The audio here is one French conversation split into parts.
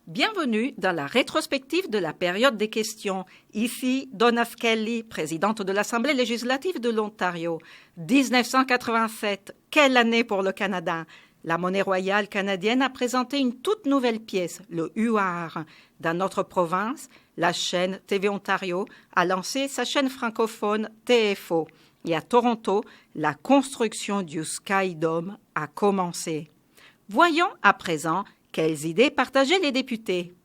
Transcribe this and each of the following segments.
Bienvenue dans la rétrospective de la période des questions. Ici, Donna Skelly, présidente de l'Assemblée législative de l'Ontario. 1987, quelle année pour le Canada? La monnaie royale canadienne a présenté une toute nouvelle pièce, le UR. Dans notre province, la chaîne TV Ontario a lancé sa chaîne francophone TFO. Et à Toronto, la construction du Sky Dome a commencé. Voyons à présent quelles idées partageaient les députés.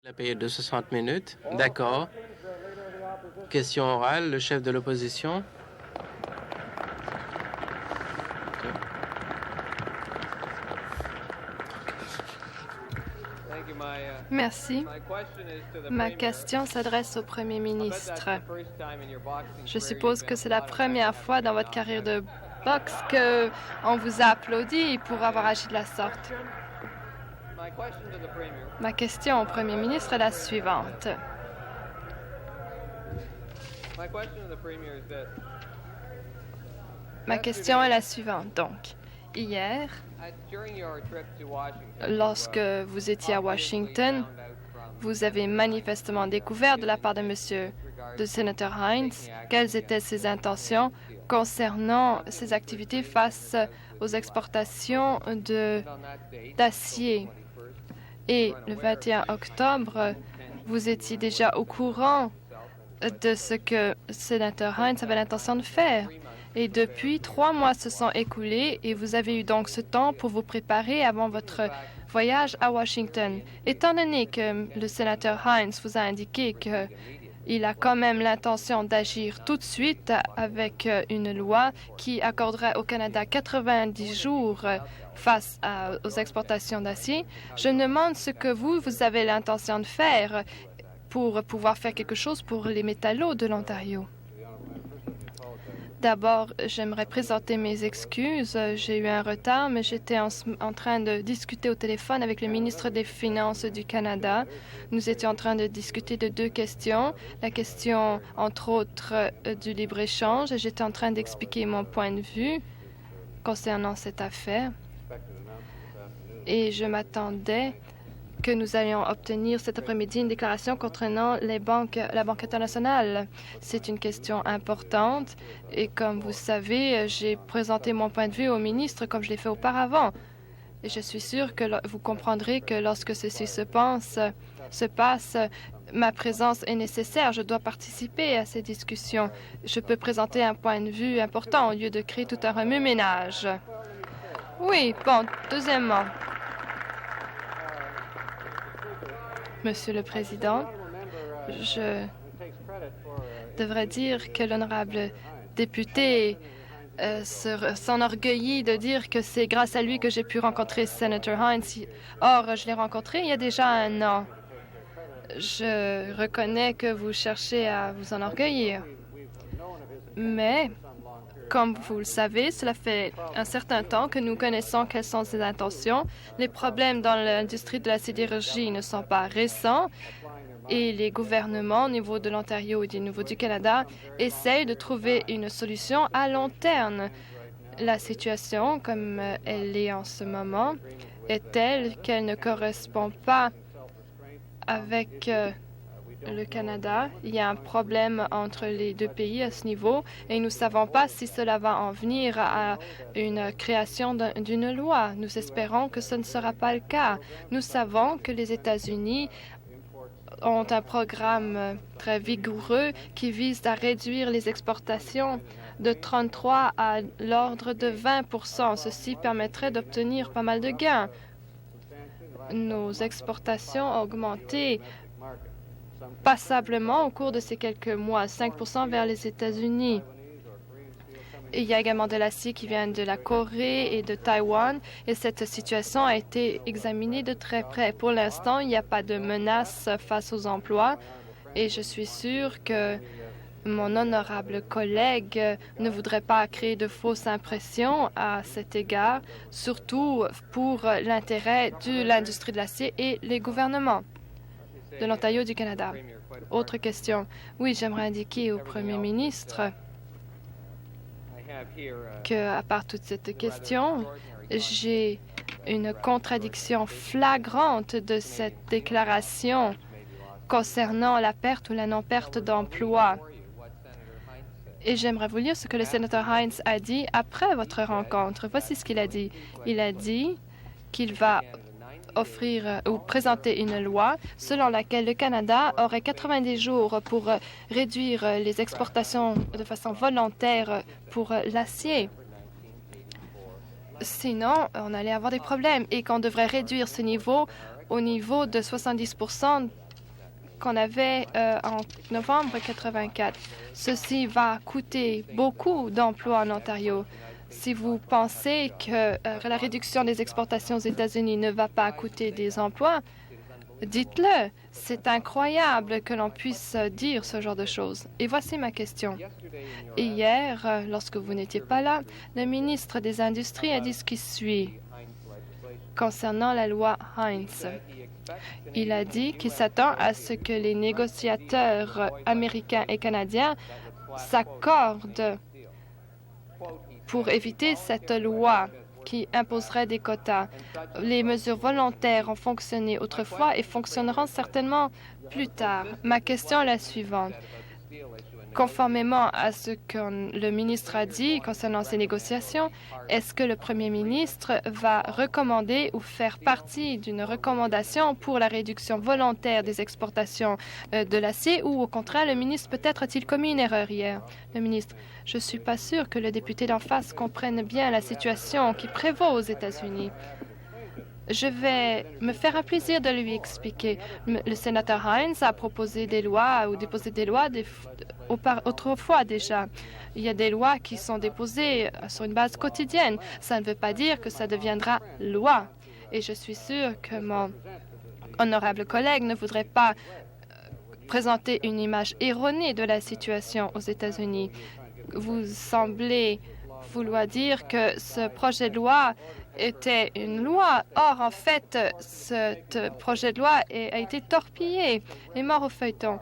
La période de 60 minutes. D'accord. Question orale, le chef de l'opposition. Merci. Ma question s'adresse au Premier ministre. Je suppose que c'est la première fois dans votre carrière de boxe qu'on vous a applaudi pour avoir agi de la sorte. Ma question au Premier ministre est la suivante. Ma question est la suivante, donc. Hier, lorsque vous étiez à Washington, vous avez manifestement découvert de la part de de sénateur Hines quelles étaient ses intentions concernant ses activités face aux exportations d'acier. Et le 21 octobre, vous étiez déjà au courant de ce que sénateur Hines avait l'intention de faire. Et depuis, 3 mois se sont écoulés et vous avez eu donc ce temps pour vous préparer avant votre voyage à Washington. Étant donné que le sénateur Hines vous a indiqué qu'il a quand même l'intention d'agir tout de suite avec une loi qui accorderait au Canada 90 jours face aux exportations d'acier, je me demande ce que vous avez l'intention de faire pour pouvoir faire quelque chose pour les métallos de l'Ontario. D'abord, j'aimerais présenter mes excuses. J'ai eu un retard, mais j'étais en train de discuter au téléphone avec le ministre des Finances du Canada. Nous étions en train de discuter de 2 questions. La question, entre autres, du libre-échange. J'étais en train d'expliquer mon point de vue concernant cette affaire. Et je m'attendais que nous allions obtenir cet après-midi une déclaration concernant la Banque internationale. C'est une question importante et comme vous savez, j'ai présenté mon point de vue au ministre comme je l'ai fait auparavant. Et je suis sûre que vous comprendrez que lorsque ceci se passe, ma présence est nécessaire. Je dois participer à ces discussions. Je peux présenter un point de vue important au lieu de créer tout un remue-ménage. Oui, bon, deuxièmement. Monsieur le Président, je devrais dire que l'honorable député s'enorgueillit de dire que c'est grâce à lui que j'ai pu rencontrer sénateur Hines. Or, je l'ai rencontré il y a déjà 1 an. Je reconnais que vous cherchez à vous enorgueillir. Mais, comme vous le savez, cela fait un certain temps que nous connaissons quelles sont ses intentions. Les problèmes dans l'industrie de la sidérurgie ne sont pas récents et les gouvernements au niveau de l'Ontario et au niveau du Canada essayent de trouver une solution à long terme. La situation, comme elle est en ce moment, est telle qu'elle ne correspond pas avec le Canada. Il y a un problème entre les 2 pays à ce niveau et nous ne savons pas si cela va en venir à une création d'une loi. Nous espérons que ce ne sera pas le cas. Nous savons que les États-Unis ont un programme très vigoureux qui vise à réduire les exportations de 33 à l'ordre de 20 %. Ceci permettrait d'obtenir pas mal de gains. Nos exportations ont augmenté passablement au cours de ces quelques mois, 5 % vers les États-Unis. Il y a également de l'acier qui vient de la Corée et de Taïwan et cette situation a été examinée de très près. Pour l'instant, il n'y a pas de menace face aux emplois et je suis sûre que Mon honorable collègue ne voudrait pas créer de fausses impressions à cet égard, surtout pour l'intérêt de l'industrie de l'acier et les gouvernements de l'Ontario et du Canada. Autre question. Oui, j'aimerais indiquer au Premier ministre qu'à part toute cette question, j'ai une contradiction flagrante de cette déclaration concernant la perte ou la non-perte d'emploi. Et j'aimerais vous lire ce que le sénateur Hines a dit après votre rencontre. Voici ce qu'il a dit. Il a dit qu'il va offrir ou présenter une loi selon laquelle le Canada aurait 90 jours pour réduire les exportations de façon volontaire pour l'acier. Sinon, on allait avoir des problèmes et qu'on devrait réduire ce niveau au niveau de 70 qu'on avait en novembre 84. Ceci va coûter beaucoup d'emplois en Ontario. Si vous pensez que la réduction des exportations aux États-Unis ne va pas coûter des emplois, dites-le. C'est incroyable que l'on puisse dire ce genre de choses. Et voici ma question. Hier, lorsque vous n'étiez pas là, le ministre des Industries a dit ce qui suit concernant la loi Hines. Il a dit qu'il s'attend à ce que les négociateurs américains et canadiens s'accordent pour éviter cette loi qui imposerait des quotas. Les mesures volontaires ont fonctionné autrefois et fonctionneront certainement plus tard. Ma question est la suivante. Conformément à ce que le ministre a dit concernant ces négociations, est-ce que le premier ministre va recommander ou faire partie d'une recommandation pour la réduction volontaire des exportations de l'acier ou au contraire, le ministre peut-être a-t-il commis une erreur hier? Le ministre, je ne suis pas sûr que le député d'en face comprenne bien la situation qui prévaut aux États-Unis. Je vais me faire un plaisir de lui expliquer. Le sénateur Hines a proposé des lois ou déposé des lois autrefois déjà. Il y a des lois qui sont déposées sur une base quotidienne. Ça ne veut pas dire que ça deviendra loi. Et je suis sûre que mon honorable collègue ne voudrait pas présenter une image erronée de la situation aux États-Unis. Vous semblez vouloir dire que ce projet de loi était une loi. Or, en fait, ce projet de loi a été torpillé et mort au feuilleton.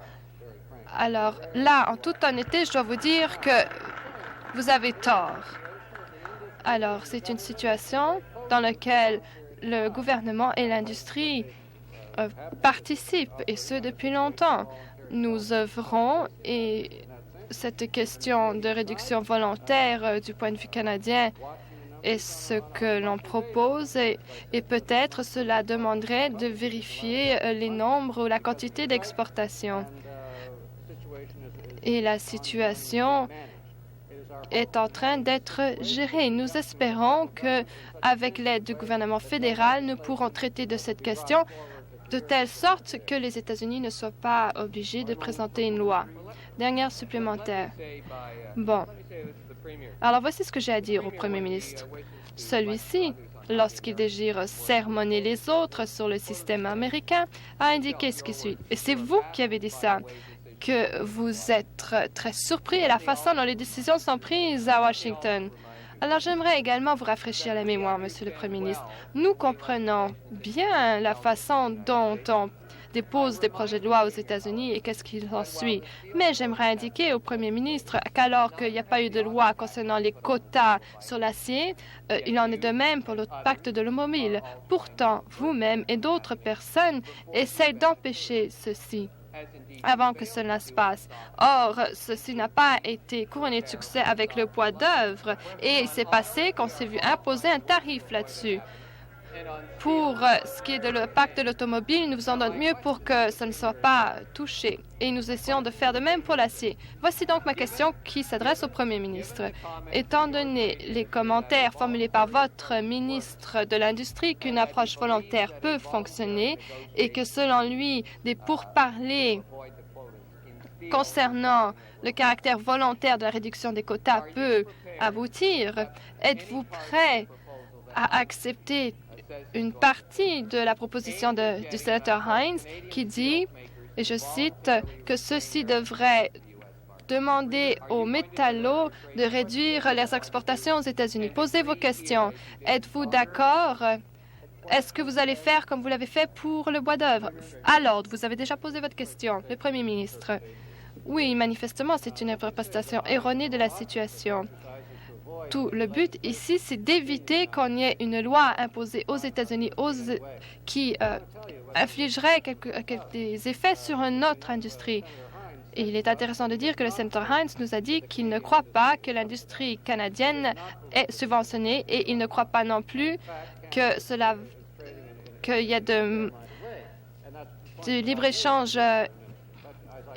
Alors là, en toute honnêteté, je dois vous dire que vous avez tort. Alors, c'est une situation dans laquelle le gouvernement et l'industrie participent, et ce depuis longtemps. Nous œuvrons et cette question de réduction volontaire du point de vue canadien est ce que l'on propose et peut-être cela demanderait de vérifier les nombres ou la quantité d'exportation. Et la situation est en train d'être gérée. Nous espérons que, avec l'aide du gouvernement fédéral, nous pourrons traiter de cette question de telle sorte que les États-Unis ne soient pas obligés de présenter une loi. Dernière supplémentaire. Bon. Alors, voici ce que j'ai à dire au Premier ministre. Celui-ci, lorsqu'il désire sermonner les autres sur le système américain, a indiqué ce qui suit. Et c'est vous qui avez dit ça, que vous êtes très surpris à la façon dont les décisions sont prises à Washington. Alors, j'aimerais également vous rafraîchir la mémoire, Monsieur le Premier ministre. Nous comprenons bien la façon dont on dépose des projets de loi aux États-Unis et qu'est-ce qu'il en suit. Mais j'aimerais indiquer au Premier ministre qu'alors qu'il n'y a pas eu de loi concernant les quotas sur l'acier, il en est de même pour le pacte de l'automobile. Pourtant, vous-même et d'autres personnes essaient d'empêcher ceci avant que cela se passe. Or, ceci n'a pas été couronné de succès avec le poids d'œuvre et il s'est passé qu'on s'est vu imposer un tarif là-dessus. Pour ce qui est de le pacte de l'automobile, nous faisons notre mieux pour que ça ne soit pas touché et nous essayons de faire de même pour l'acier. Voici donc ma question qui s'adresse au Premier ministre. Étant donné les commentaires formulés par votre ministre de l'Industrie qu'une approche volontaire peut fonctionner et que selon lui, des pourparlers concernant le caractère volontaire de la réduction des quotas peut aboutir, êtes-vous prêt à accepter une partie de la proposition du sénateur Hines qui dit, et je cite, que ceci devrait demander aux métallos de réduire leurs exportations aux États-Unis. Posez vos questions. Êtes-vous d'accord? Est-ce que vous allez faire comme vous l'avez fait pour le bois d'œuvre? À l'ordre, vous avez déjà posé votre question. Le Premier ministre. Oui, manifestement, c'est une interprétation erronée de la situation. Tout le but ici, c'est d'éviter qu'on y ait une loi imposée aux États-Unis qui infligerait des effets sur une autre industrie. Et il est intéressant de dire que le sénateur Hines nous a dit qu'il ne croit pas que l'industrie canadienne est subventionnée et il ne croit pas non plus qu'il y a du libre-échange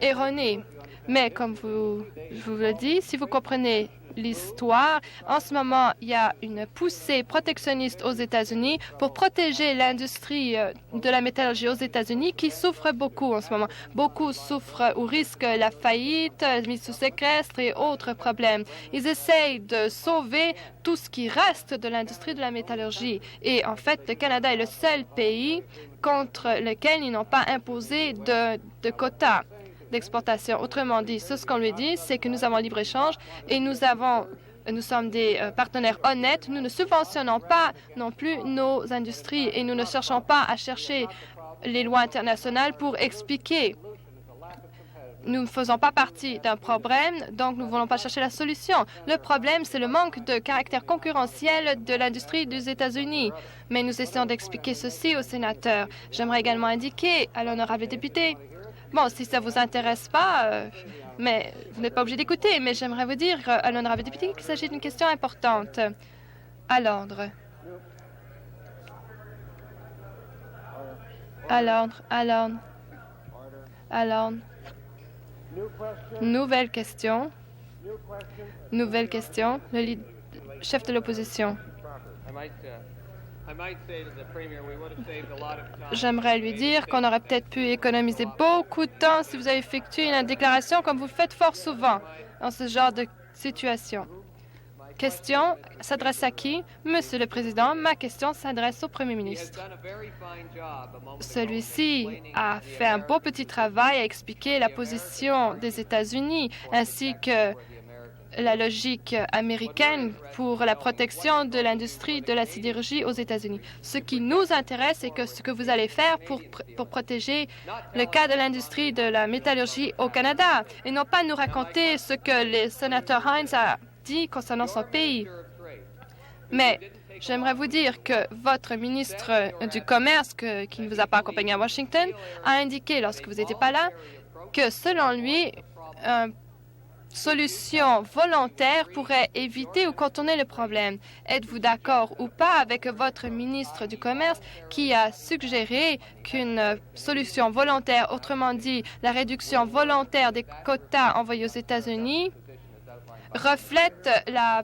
erroné. Mais comme je vous le dis, si vous comprenez l'histoire, en ce moment, il y a une poussée protectionniste aux États-Unis pour protéger l'industrie de la métallurgie aux États-Unis qui souffre beaucoup en ce moment. Beaucoup souffrent ou risquent la faillite, mise sous séquestre et autres problèmes. Ils essayent de sauver tout ce qui reste de l'industrie de la métallurgie. Et en fait, le Canada est le seul pays contre lequel ils n'ont pas imposé de quotas d'exportation. Autrement dit, ce qu'on lui dit, c'est que nous avons libre-échange et nous sommes des partenaires honnêtes. Nous ne subventionnons pas non plus nos industries et nous ne cherchons pas à chercher les lois internationales pour expliquer. Nous ne faisons pas partie d'un problème, donc nous ne voulons pas chercher la solution. Le problème, c'est le manque de caractère concurrentiel de l'industrie des États-Unis. Mais nous essayons d'expliquer ceci aux sénateurs. J'aimerais également indiquer à l'honorable député. Bon, si ça ne vous intéresse pas, mais vous n'êtes pas obligé d'écouter, mais j'aimerais vous dire à l'honorable député qu'il s'agit d'une question importante. À l'ordre. À l'ordre, à l'ordre. À l'ordre. Nouvelle question. Nouvelle question. Le chef de l'opposition. J'aimerais lui dire qu'on aurait peut-être pu économiser beaucoup de temps si vous avez effectué une déclaration comme vous le faites fort souvent dans ce genre de situation. Question s'adresse à qui? Monsieur le Président, ma question s'adresse au Premier ministre. Celui-ci a fait un beau petit travail à expliquer la position des États-Unis ainsi que la logique américaine pour la protection de l'industrie de la sidérurgie aux États-Unis. Ce qui nous intéresse, c'est ce que vous allez faire pour protéger le cas de l'industrie de la métallurgie au Canada et non pas nous raconter ce que le sénateur Hines a dit concernant son pays. Mais j'aimerais vous dire que votre ministre du Commerce, qui ne vous a pas accompagné à Washington, a indiqué lorsque vous n'étiez pas là que selon lui, solution volontaire pourrait éviter ou contourner le problème. Êtes-vous d'accord ou pas avec votre ministre du Commerce qui a suggéré qu'une solution volontaire, autrement dit la réduction volontaire des quotas envoyés aux États-Unis, reflète la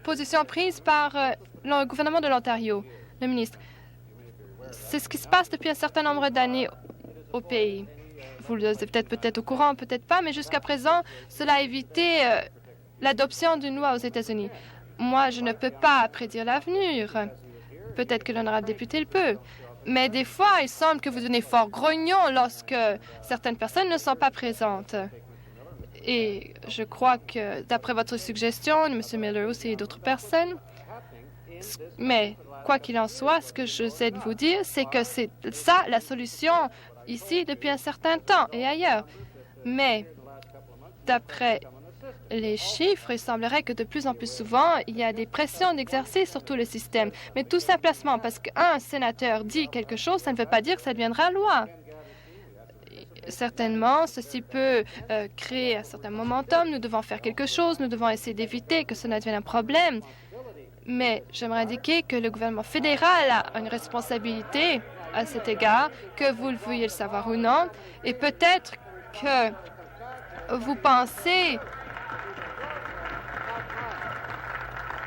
position prise par le gouvernement de l'Ontario? Le ministre, c'est ce qui se passe depuis un certain nombre d'années au pays. Vous êtes peut-être au courant, peut-être pas, mais jusqu'à présent, cela a évité l'adoption d'une loi aux États-Unis. Moi, je ne peux pas prédire l'avenir. Peut-être que l'honorable député le peut. Mais des fois, il semble que vous devenez fort grognon lorsque certaines personnes ne sont pas présentes. Et je crois que, d'après votre suggestion, M. Miller aussi et d'autres personnes, mais quoi qu'il en soit, ce que je sais de vous dire, c'est que c'est ça la solution ici depuis un certain temps et ailleurs. Mais d'après les chiffres, il semblerait que de plus en plus souvent, il y a des pressions d'exercice sur tout le système. Mais tout simplement parce qu'un sénateur dit quelque chose, ça ne veut pas dire que ça deviendra loi. Certainement, ceci peut créer un certain momentum. Nous devons faire quelque chose. Nous devons essayer d'éviter que cela devienne un problème. Mais j'aimerais indiquer que le gouvernement fédéral a une responsabilité à cet égard, que vous le veuillez le savoir ou non. Et peut-être que vous pensez...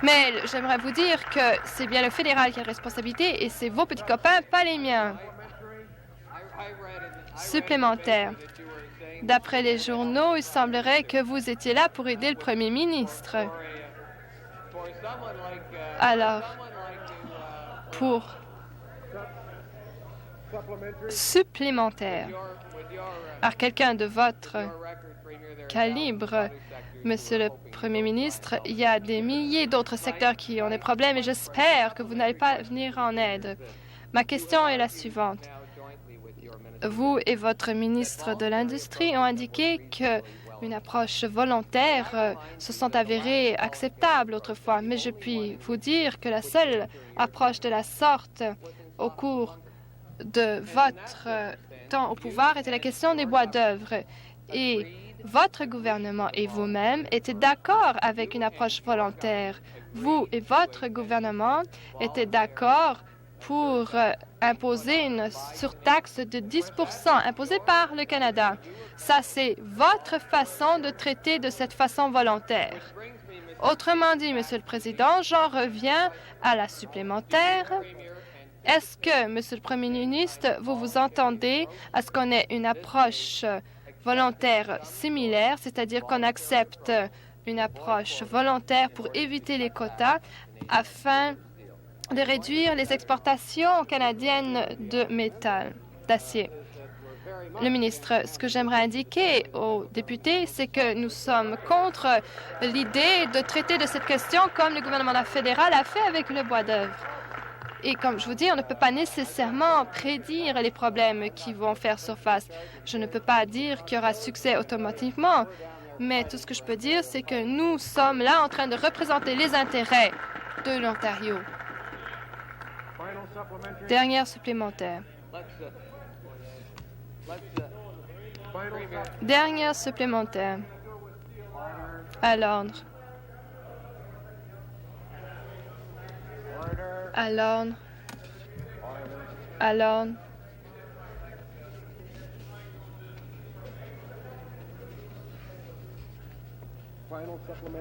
Mais j'aimerais vous dire que c'est bien le fédéral qui a la responsabilité et c'est vos petits copains, pas les miens. Supplémentaire. D'après les journaux, il semblerait que vous étiez là pour aider le Premier ministre. Alors, supplémentaire. Par quelqu'un de votre calibre, Monsieur le Premier ministre, il y a des milliers d'autres secteurs qui ont des problèmes et j'espère que vous n'allez pas venir en aide. Ma question est la suivante. Vous et votre ministre de l'Industrie ont indiqué qu'une approche volontaire se sont avérées acceptables autrefois, mais je puis vous dire que la seule approche de la sorte au cours de votre temps au pouvoir était la question des bois d'œuvre. Et votre gouvernement et vous-même étaient d'accord avec une approche volontaire. Vous et votre gouvernement étaient d'accord pour imposer une surtaxe de 10 imposée par le Canada. Ça, c'est votre façon de traiter de cette façon volontaire. Autrement dit, Monsieur le Président, j'en reviens à la supplémentaire. Est-ce que, Monsieur le Premier ministre, vous vous entendez à ce qu'on ait une approche volontaire similaire, c'est-à-dire qu'on accepte une approche volontaire pour éviter les quotas afin de réduire les exportations canadiennes de métal, d'acier? Le ministre, ce que j'aimerais indiquer aux députés, c'est que nous sommes contre l'idée de traiter de cette question comme le gouvernement fédéral a fait avec le bois d'œuvre. Et comme je vous dis, on ne peut pas nécessairement prédire les problèmes qui vont faire surface. Je ne peux pas dire qu'il y aura succès automatiquement, mais tout ce que je peux dire, c'est que nous sommes là en train de représenter les intérêts de l'Ontario. Dernière supplémentaire. Dernière supplémentaire. À l'ordre. À l'ordre. À l'ordre.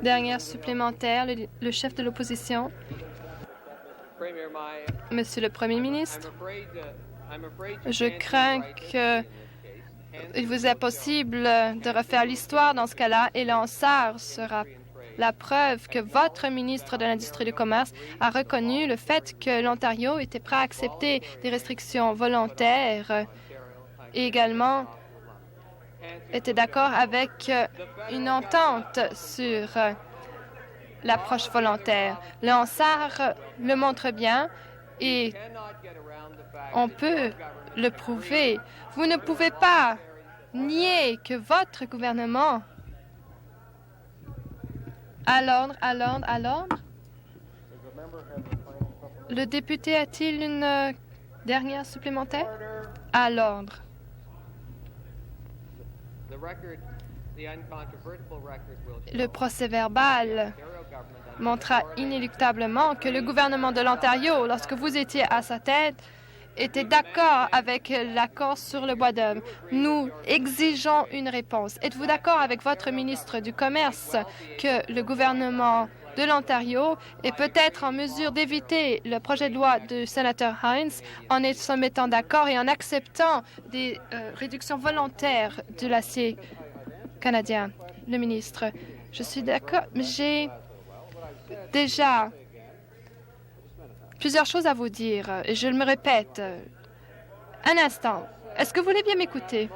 Dernière supplémentaire, le chef de l'opposition. Monsieur le Premier ministre, je crains qu'il vous est possible de refaire l'histoire dans ce cas-là et l'ANSAR sera la preuve que votre ministre de l'Industrie et du Commerce a reconnu le fait que l'Ontario était prêt à accepter des restrictions volontaires et également était d'accord avec une entente sur l'approche volontaire. Le Hansard le montre bien et on peut le prouver. Vous ne pouvez pas nier que votre gouvernement... À l'ordre, à l'ordre, à l'ordre. Le député a-t-il une dernière supplémentaire? À l'ordre. Le procès-verbal montra inéluctablement que le gouvernement de l'Ontario, lorsque vous étiez à sa tête, était d'accord avec l'accord sur le bois d'œuvre. Nous exigeons une réponse. Êtes-vous d'accord avec votre ministre du Commerce que le gouvernement de l'Ontario est peut-être en mesure d'éviter le projet de loi du sénateur Hines en se mettant d'accord et en acceptant des réductions volontaires de l'acier canadien? Le ministre, je suis d'accord. J'ai déjà plusieurs choses à vous dire et je me répète. Un instant. Est-ce que vous voulez bien m'écouter?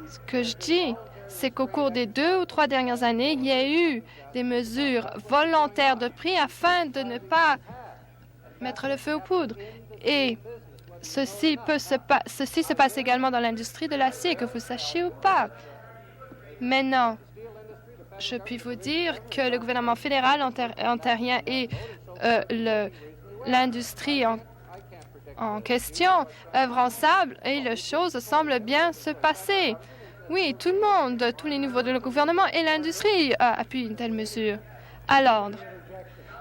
Ce que je dis, c'est qu'au cours des 2 ou 3 dernières années, il y a eu des mesures volontaires de prix afin de ne pas mettre le feu aux poudres. Et ceci se passe également dans l'industrie de l'acier, que vous sachiez ou pas. Maintenant, je puis vous dire que le gouvernement fédéral ontarien et l'industrie en question œuvrent ensemble et les choses semblent bien se passer. Oui, tout le monde, tous les niveaux de le gouvernement et l'industrie appuient une telle mesure. À l'ordre.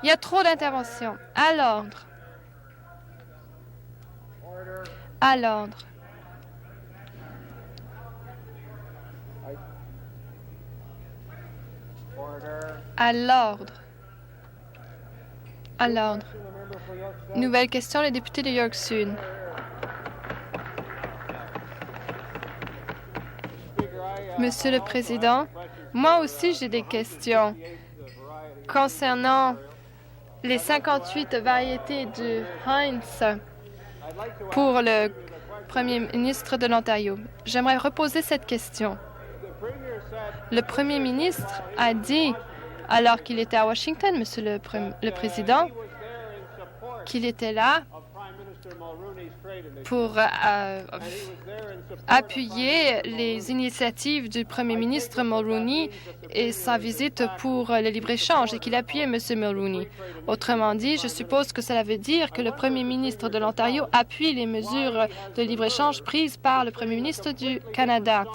Il y a trop d'interventions. À l'ordre. À l'ordre. À l'ordre. À l'ordre. Nouvelle question, le député de York Sud. Monsieur le Président, moi aussi j'ai des questions concernant les 58 variétés de Heinz pour le Premier ministre de l'Ontario. J'aimerais reposer cette question. Le Premier ministre a dit, alors qu'il était à Washington, Monsieur le Président, qu'il était là pour appuyer les initiatives du Premier ministre Mulroney et sa visite pour le libre-échange et qu'il appuyait M. Mulroney. Autrement dit, je suppose que cela veut dire que le Premier ministre de l'Ontario appuie les mesures de libre-échange prises par le Premier ministre du Canada.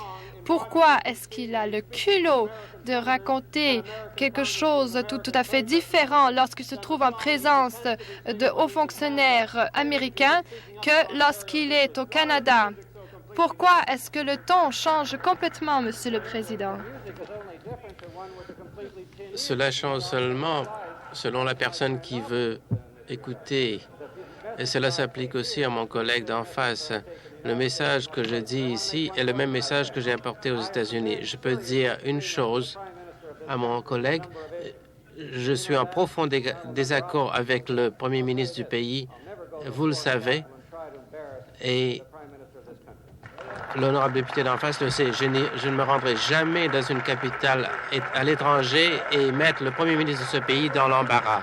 Pourquoi est-ce qu'il a le culot de raconter quelque chose tout à fait différent lorsqu'il se trouve en présence de hauts fonctionnaires américains que lorsqu'il est au Canada? Pourquoi est-ce que le ton change complètement, Monsieur le Président? Cela change seulement selon la personne qui veut écouter. Et cela s'applique aussi à mon collègue d'en face. Le message que je dis ici est le même message que j'ai apporté aux États-Unis. Je peux dire une chose à mon collègue. Je suis en profond désaccord avec le Premier ministre du pays. Vous le savez. Et l'honorable député d'en face le sait. Je ne me rendrai jamais dans une capitale à l'étranger et mettre le Premier ministre de ce pays dans l'embarras.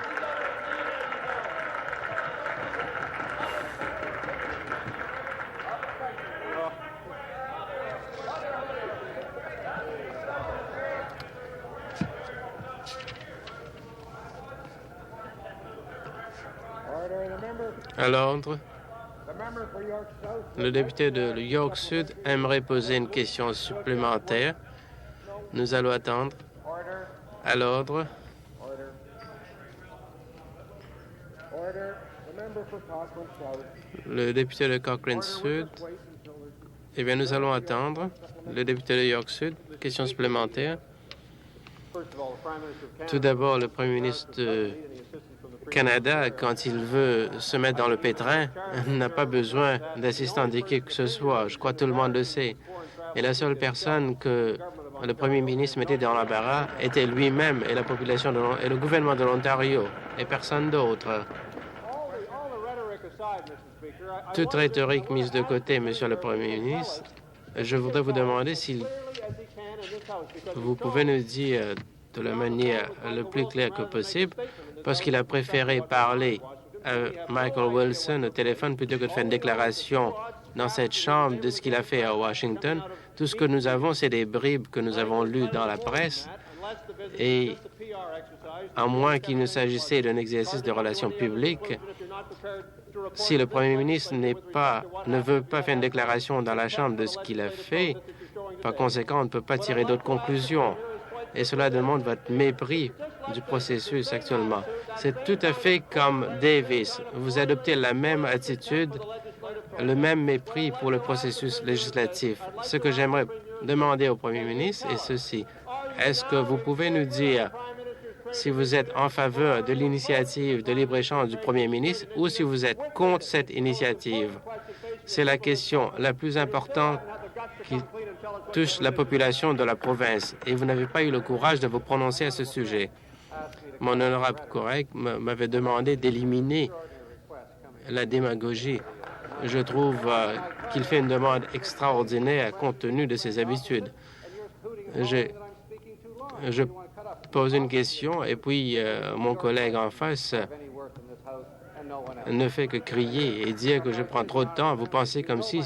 À l'ordre. Le député de York Sud aimerait poser une question supplémentaire. Nous allons attendre. À l'ordre. Le député de Cochrane Sud. Eh bien, nous allons attendre. Le député de York Sud, question supplémentaire. Tout d'abord, le Premier ministre du Canada, quand il veut se mettre dans le pétrin, n'a pas besoin d'assistant d'équipe que ce soit. Je crois que tout le monde le sait. Et la seule personne que le Premier ministre mettait dans l'embarras était lui-même et la population et le gouvernement de l'Ontario et personne d'autre. Toute rhétorique mise de côté, Monsieur le Premier ministre, je voudrais vous demander si vous pouvez nous dire de la manière le plus claire que possible, parce qu'il a préféré parler à Michael Wilson au téléphone plutôt que de faire une déclaration dans cette chambre de ce qu'il a fait à Washington. Tout ce que nous avons, c'est des bribes que nous avons lues dans la presse. Et à moins qu'il ne s'agissait d'un exercice de relations publiques, si le Premier ministre ne veut pas faire une déclaration dans la Chambre de ce qu'il a fait, par conséquent, on ne peut pas tirer d'autres conclusions. Et cela demande votre mépris du processus actuellement. C'est tout à fait comme Davis. Vous adoptez la même attitude, le même mépris pour le processus législatif. Ce que j'aimerais demander au Premier ministre est ceci. Est-ce que vous pouvez nous dire si vous êtes en faveur de l'initiative de libre-échange du Premier ministre ou si vous êtes contre cette initiative? C'est la question la plus importante qui touche la population de la province et vous n'avez pas eu le courage de vous prononcer à ce sujet. Mon honorable collègue m'avait demandé d'éliminer la démagogie. Je trouve qu'il fait une demande extraordinaire compte tenu de ses habitudes. Je pose une question et puis mon collègue en face ne fait que crier et dire que je prends trop de temps. Vous pensez comme si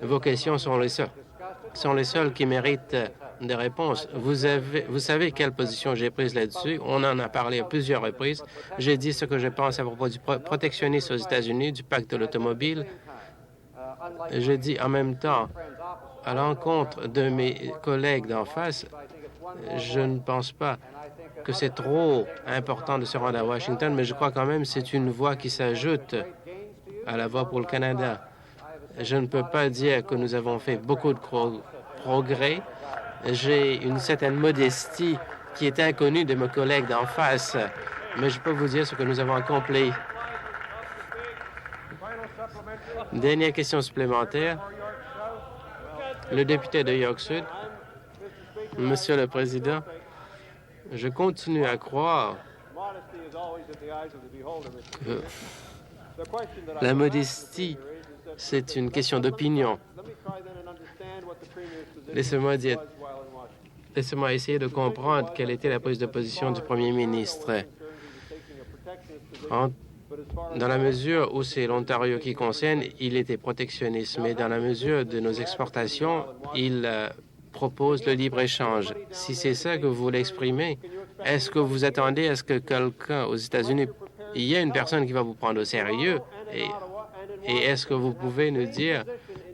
vos questions sont les seules qui méritent des réponses. Vous savez quelle position j'ai prise là-dessus. On en a parlé à plusieurs reprises. J'ai dit ce que je pense à propos du protectionnisme aux États-Unis, du pacte de l'automobile. J'ai dit en même temps, à l'encontre de mes collègues d'en face, je ne pense pas que c'est trop important de se rendre à Washington, mais je crois quand même que c'est une voix qui s'ajoute à la voix pour le Canada. Je ne peux pas dire que nous avons fait beaucoup de progrès. J'ai une certaine modestie qui est inconnue de mes collègues d'en face, mais je peux vous dire ce que nous avons accompli. Dernière question supplémentaire. Le député de York Sud. Monsieur le Président, je continue à croire La modestie, c'est une question d'opinion. Laissez-moi essayer de comprendre quelle était la prise de position du Premier ministre. Dans la mesure où c'est l'Ontario qui concerne, il était protectionniste, mais dans la mesure de nos exportations, il propose le libre-échange. Si c'est ça que vous voulez exprimer, est-ce que vous attendez à ce que quelqu'un aux États-Unis, il y a une personne qui va vous prendre au sérieux, et est-ce que vous pouvez nous dire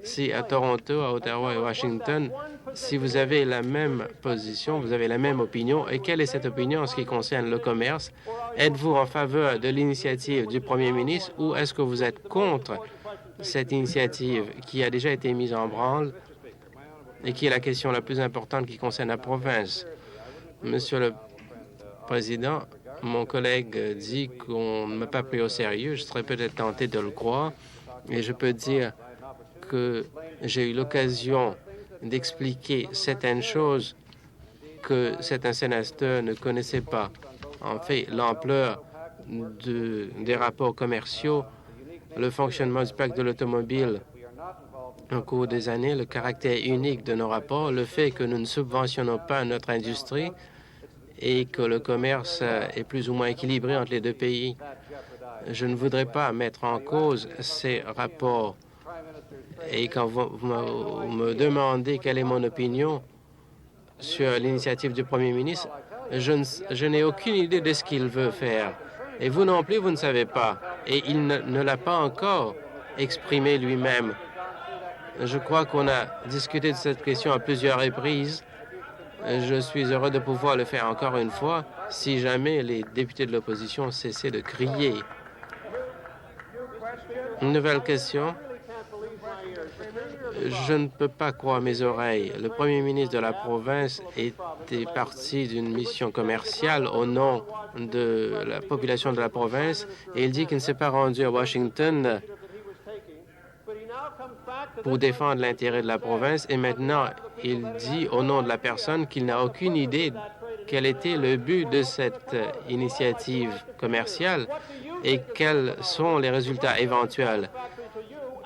si à Toronto, à Ottawa et Washington, si vous avez la même position, vous avez la même opinion, et quelle est cette opinion en ce qui concerne le commerce? Êtes-vous en faveur de l'initiative du Premier ministre ou est-ce que vous êtes contre cette initiative qui a déjà été mise en branle et qui est la question la plus importante qui concerne la province? Monsieur le Président, mon collègue dit qu'on ne m'a pas pris au sérieux. Je serais peut-être tenté de le croire. Et je peux dire que j'ai eu l'occasion d'expliquer certaines choses que certains sénateurs ne connaissaient pas. En fait, l'ampleur des rapports commerciaux, le fonctionnement du pacte de l'automobile au cours des années, le caractère unique de nos rapports, le fait que nous ne subventionnons pas notre industrie et que le commerce est plus ou moins équilibré entre les deux pays. Je ne voudrais pas mettre en cause ces rapports. Et quand vous me demandez quelle est mon opinion sur l'initiative du Premier ministre, je n'ai aucune idée de ce qu'il veut faire. Et vous non plus, vous ne savez pas. Et il ne l'a pas encore exprimé lui-même. Je crois qu'on a discuté de cette question à plusieurs reprises. Je suis heureux de pouvoir le faire encore une fois si jamais les députés de l'opposition cessaient de crier. Une nouvelle question. Je ne peux pas croire mes oreilles. Le Premier ministre de la province était parti d'une mission commerciale au nom de la population de la province et il dit qu'il ne s'est pas rendu à Washington pour défendre l'intérêt de la province et maintenant il dit au nom de la personne qu'il n'a aucune idée quel était le but de cette initiative commerciale et quels sont les résultats éventuels.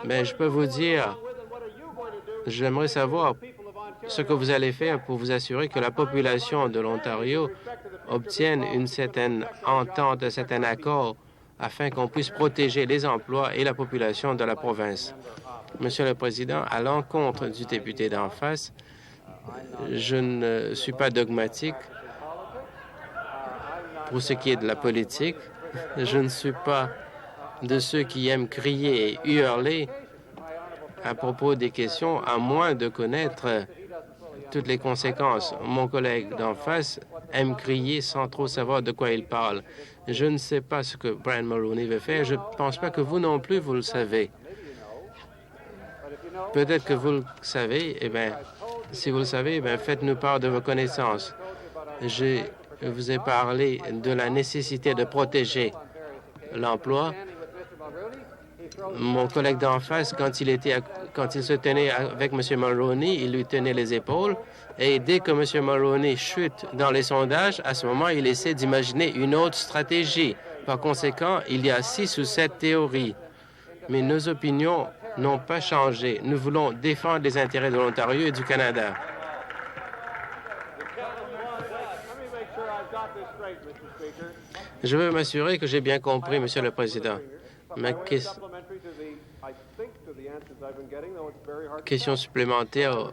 Mais je peux vous dire, j'aimerais savoir ce que vous allez faire pour vous assurer que la population de l'Ontario obtienne une certaine entente, un certain accord afin qu'on puisse protéger les emplois et la population de la province. Monsieur le Président, à l'encontre du député d'en face, je ne suis pas dogmatique pour ce qui est de la politique. Je ne suis pas de ceux qui aiment crier et hurler à propos des questions, à moins de connaître toutes les conséquences. Mon collègue d'en face aime crier sans trop savoir de quoi il parle. Je ne sais pas ce que Brian Mulroney veut faire. Je ne pense pas que vous non plus, vous le savez. Peut-être que vous le savez. Eh bien, si vous le savez, eh bien, faites-nous part de vos connaissances. Je vous ai parlé de la nécessité de protéger l'emploi. Mon collègue d'en face, quand il se tenait avec M. Mulroney, il lui tenait les épaules. Et dès que M. Mulroney chute dans les sondages, à ce moment, il essaie d'imaginer une autre stratégie. Par conséquent, il y a 6 ou 7 théories. Mais nos opinions n'ont pas changé. Nous voulons défendre les intérêts de l'Ontario et du Canada. Je veux m'assurer que j'ai bien compris, Monsieur le Président. Ma question supplémentaire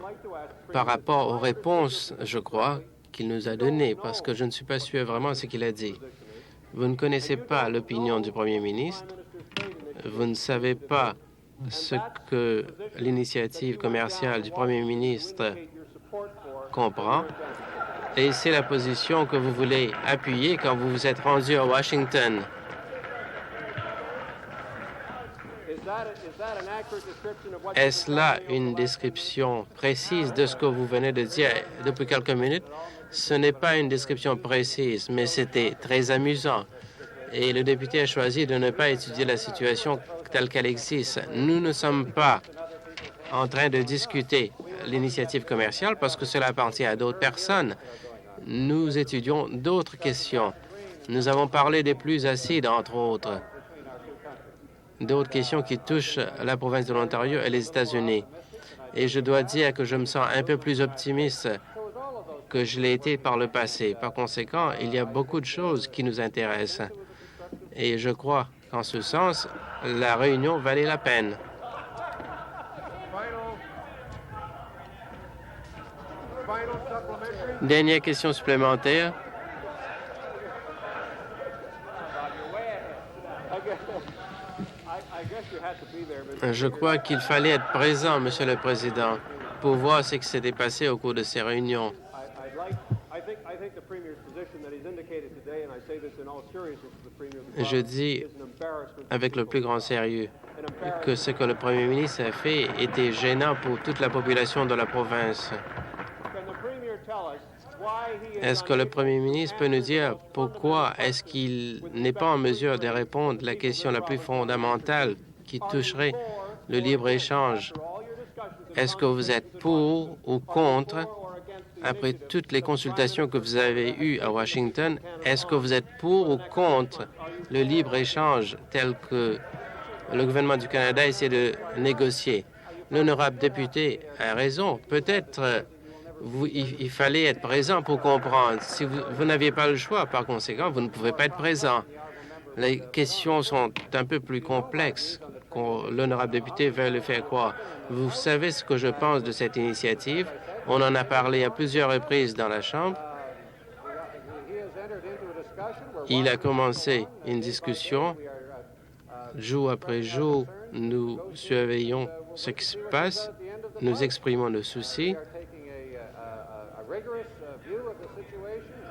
par rapport aux réponses, je crois, qu'il nous a données, parce que je ne suis pas sûr vraiment de ce qu'il a dit. Vous ne connaissez pas l'opinion du Premier ministre. Vous ne savez pas ce que l'initiative commerciale du Premier ministre comprend. Et c'est la position que vous voulez appuyer quand vous vous êtes rendu à Washington. Est-ce là une description précise de ce que vous venez de dire depuis quelques minutes? Ce n'est pas une description précise, mais c'était très amusant. Et le député a choisi de ne pas étudier la situation telle qu'elle existe. Nous ne sommes pas en train de discuter l'initiative commerciale parce que cela appartient à d'autres personnes. Nous étudions d'autres questions. Nous avons parlé des plus acides, entre autres. d'autres questions qui touchent la province de l'Ontario et les États-Unis. Et je dois dire que je me sens un peu plus optimiste que je l'ai été par le passé. Par conséquent, il y a beaucoup de choses qui nous intéressent. Et je crois qu'en ce sens, la réunion valait la peine. Dernière question supplémentaire. Je crois qu'il fallait être présent, Monsieur le Président, pour voir ce qui s'était passé au cours de ces réunions. Je dis avec le plus grand sérieux que ce que le Premier ministre a fait était gênant pour toute la population de la province. Est-ce que le Premier ministre peut nous dire pourquoi est-ce qu'il n'est pas en mesure de répondre à la question la plus fondamentale qui toucherait le libre-échange? Est-ce que vous êtes pour ou contre, après toutes les consultations que vous avez eues à Washington, est-ce que vous êtes pour ou contre le libre-échange tel que le gouvernement du Canada essaie de négocier? L'honorable député a raison. Peut-être il fallait être présent pour comprendre. Si vous n'aviez pas le choix, par conséquent, vous ne pouvez pas être présent. Les questions sont un peu plus complexes que l'honorable député veut le faire croire. Vous savez ce que je pense de cette initiative. On en a parlé à plusieurs reprises dans la Chambre. Il a commencé une discussion. Jour après jour, nous surveillons ce qui se passe. Nous exprimons nos soucis.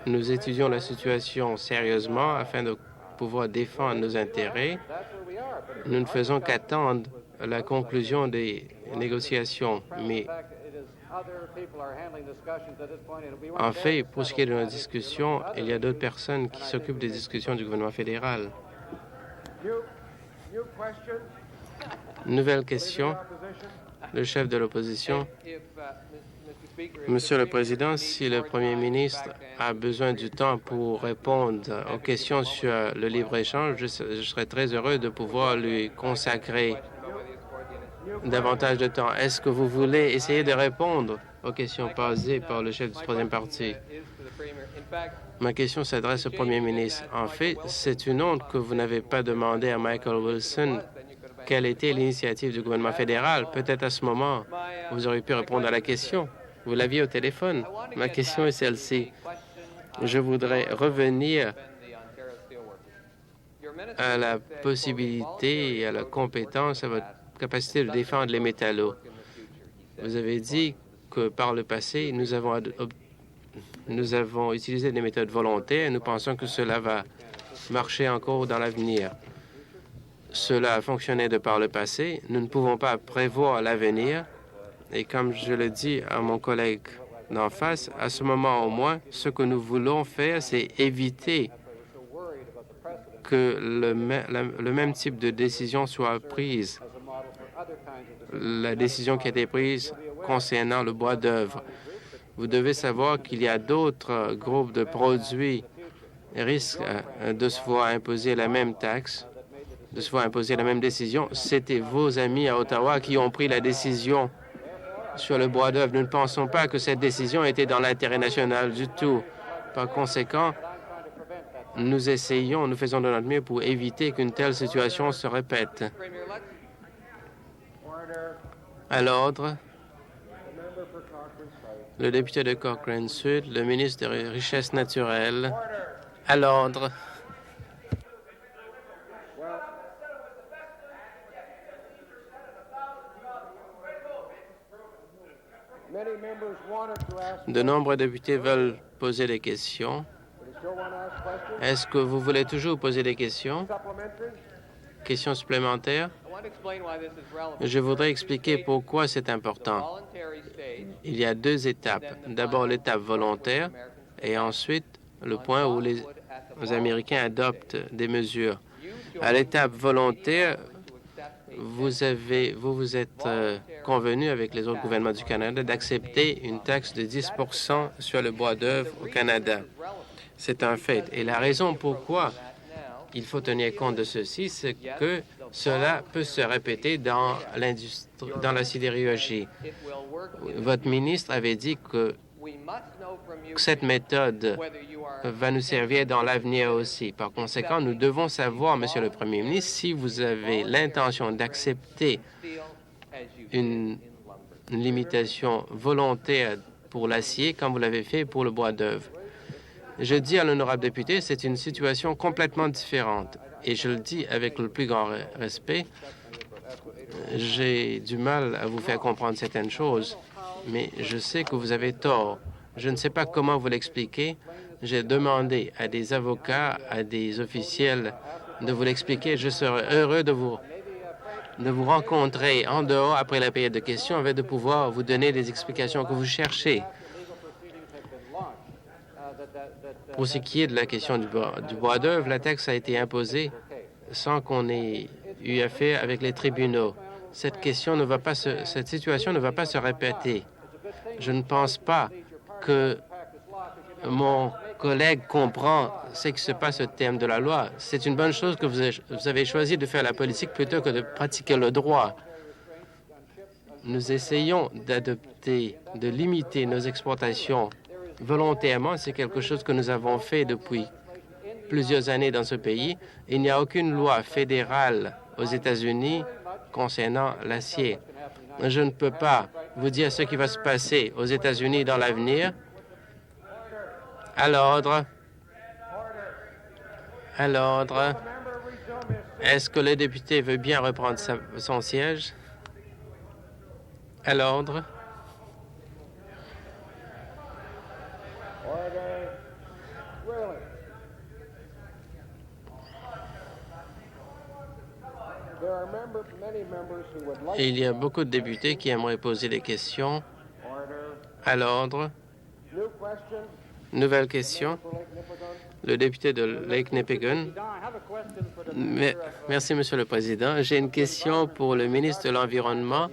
Nous étudions la situation sérieusement afin de pouvoir défendre nos intérêts. Nous ne faisons qu'attendre la conclusion des négociations. Mais en fait, pour ce qui est de nos discussions, il y a d'autres personnes qui s'occupent des discussions du gouvernement fédéral. Nouvelle question. Le chef de l'opposition. Monsieur le Président, si le Premier ministre a besoin du temps pour répondre aux questions sur le libre-échange, je serais très heureux de pouvoir lui consacrer davantage de temps. Est-ce que vous voulez essayer de répondre aux questions posées par le chef du troisième parti? Ma question s'adresse au Premier ministre. En fait, c'est une honte que vous n'avez pas demandé à Michael Wilson quelle était l'initiative du gouvernement fédéral. Peut-être à ce moment, vous auriez pu répondre à la question. Vous l'aviez au téléphone. Ma question est celle-ci. Je voudrais revenir à la possibilité et à la compétence, à votre capacité de défendre les métallos. Vous avez dit que par le passé, nous avons utilisé des méthodes volontaires et nous pensons que cela va marcher encore dans l'avenir. Cela a fonctionné de par le passé. Nous ne pouvons pas prévoir l'avenir. Et comme je le dis à mon collègue d'en face, à ce moment au moins, ce que nous voulons faire, c'est éviter que le même type de décision soit prise. La décision qui a été prise concernant le bois d'œuvre. Vous devez savoir qu'il y a d'autres groupes de produits qui risquent de se voir imposer la même taxe, de se voir imposer la même décision. C'était vos amis à Ottawa qui ont pris la décision sur le bois d'œuvre. Nous ne pensons pas que cette décision était dans l'intérêt national du tout. Par conséquent, nous faisons de notre mieux pour éviter qu'une telle situation se répète. À l'ordre, le député de Cochrane Sud, le ministre des Richesses naturelles. À l'ordre. De nombreux députés veulent poser des questions. Est-ce que vous voulez toujours poser des questions? Questions supplémentaires? Je voudrais expliquer pourquoi c'est important. Il y a deux étapes. D'abord, l'étape volontaire et ensuite le point où les Américains adoptent des mesures. À l'étape volontaire, vous vous êtes convenu avec les autres gouvernements du Canada d'accepter une taxe de 10 % sur le bois d'œuvre au Canada. C'est un fait. Et la raison pourquoi il faut tenir compte de ceci, c'est que Cela peut se répéter dans la sidérurgie. Votre ministre avait dit que cette méthode va nous servir dans l'avenir aussi. Par conséquent, nous devons savoir, Monsieur le Premier ministre, si vous avez l'intention d'accepter une limitation volontaire pour l'acier comme vous l'avez fait pour le bois d'œuvre. Je dis à l'honorable député, c'est une situation complètement différente. Et je le dis avec le plus grand respect. J'ai du mal à vous faire comprendre certaines choses, mais je sais que vous avez tort. Je ne sais pas comment vous l'expliquer. J'ai demandé à des avocats, à des officiels de vous l'expliquer. Je serai heureux de vous rencontrer en dehors après la période de questions afin de pouvoir vous donner les explications que vous cherchez. Pour ce qui est de la question du bois d'œuvre, la taxe a été imposée sans qu'on ait eu affaire avec les tribunaux. Cette situation ne va pas se répéter. Je ne pense pas que mon collègue comprend ce qui se passe au terme de la loi. C'est une bonne chose que vous avez choisi de faire la politique plutôt que de pratiquer le droit. Nous essayons de limiter nos exportations volontairement. C'est quelque chose que nous avons fait depuis plusieurs années dans ce pays. Il n'y a aucune loi fédérale aux États-Unis concernant l'acier. Je ne peux pas vous dire ce qui va se passer aux États-Unis dans l'avenir. À l'ordre. À l'ordre. Est-ce que le député veut bien reprendre son siège? À l'ordre. Il y a beaucoup de députés qui aimeraient poser des questions. À l'ordre. Nouvelle question. Le député de Lake Nipigon. Merci, Monsieur le Président. J'ai une question pour le ministre de l'Environnement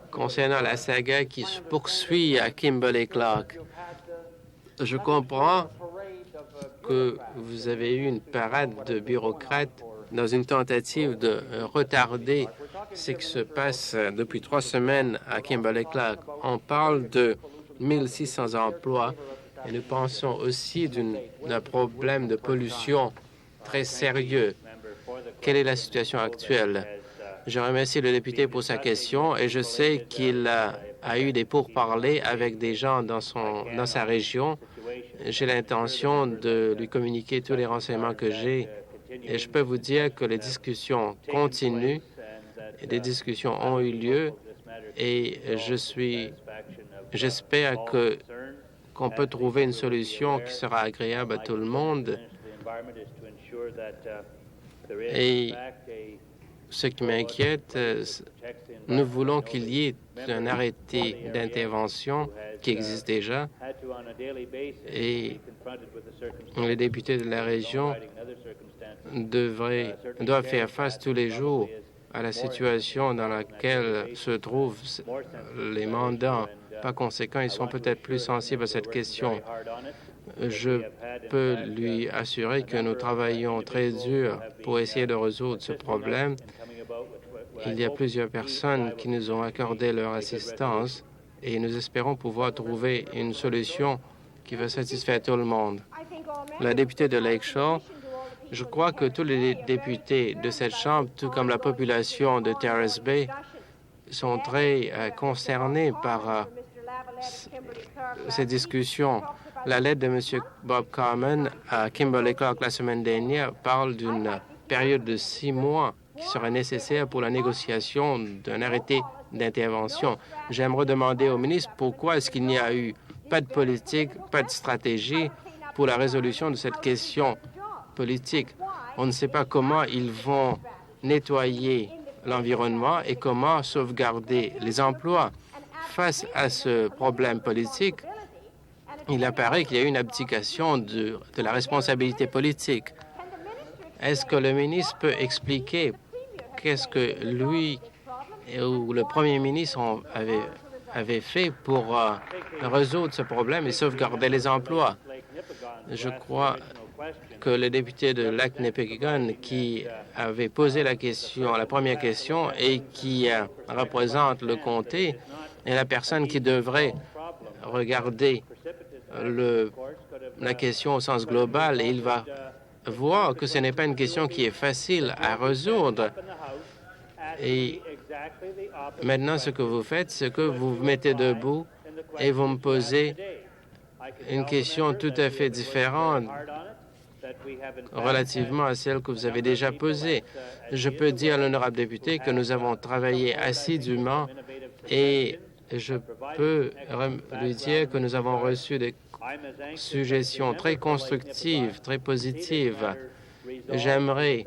concernant la saga qui se poursuit à Kimberley-Clark. Je comprends que vous avez eu une parade de bureaucrates dans une tentative de retarder ce qui se passe depuis 3 semaines à Kimberley-Clark. On parle de 1600 emplois et nous pensons aussi d'un problème de pollution très sérieux. Quelle est la situation actuelle? Je remercie le député pour sa question et je sais qu'il a eu des pourparlers avec des gens dans sa région. J'ai l'intention de lui communiquer tous les renseignements que j'ai. Et je peux vous dire que les discussions continuent, et des discussions ont eu lieu, et j'espère qu'on peut trouver une solution qui sera agréable à tout le monde. Et ce qui m'inquiète, nous voulons qu'il y ait un arrêté d'intervention qui existe déjà, et les députés de la région doivent faire face tous les jours à la situation dans laquelle se trouvent les mandants. Par conséquent, ils sont peut-être plus sensibles à cette question. Je peux lui assurer que nous travaillons très dur pour essayer de résoudre ce problème. Il y a plusieurs personnes qui nous ont accordé leur assistance et nous espérons pouvoir trouver une solution qui va satisfaire tout le monde. La députée de Lakeshore, je crois que tous les députés de cette Chambre, tout comme la population de Terrace Bay, sont très concernés par ces discussions. La lettre de M. Bob Carman à Kimberley-Clark la semaine dernière parle d'une période de 6 mois qui serait nécessaire pour la négociation d'un arrêté d'intervention. J'aimerais demander au ministre pourquoi est-ce qu'il n'y a eu pas de politique, pas de stratégie pour la résolution de cette question politique. On ne sait pas comment ils vont nettoyer l'environnement et comment sauvegarder les emplois. Face à ce problème politique, il apparaît qu'il y a eu une abdication de la responsabilité politique. Est-ce que le ministre peut expliquer qu'est-ce que lui ou le premier ministre avait fait pour résoudre ce problème et sauvegarder les emplois? Je crois que le député de Lac-Nipigon qui avait posé la première question et qui représente le comté est la personne qui devrait regarder la question au sens global et il va voir que ce n'est pas une question qui est facile à résoudre. Et maintenant, ce que vous faites, c'est que vous vous mettez debout et vous me posez une question tout à fait différente relativement à celle que vous avez déjà posée. Je peux dire à l'honorable député que nous avons travaillé assidûment et je peux lui dire que nous avons reçu des suggestions très constructives, très positives. J'aimerais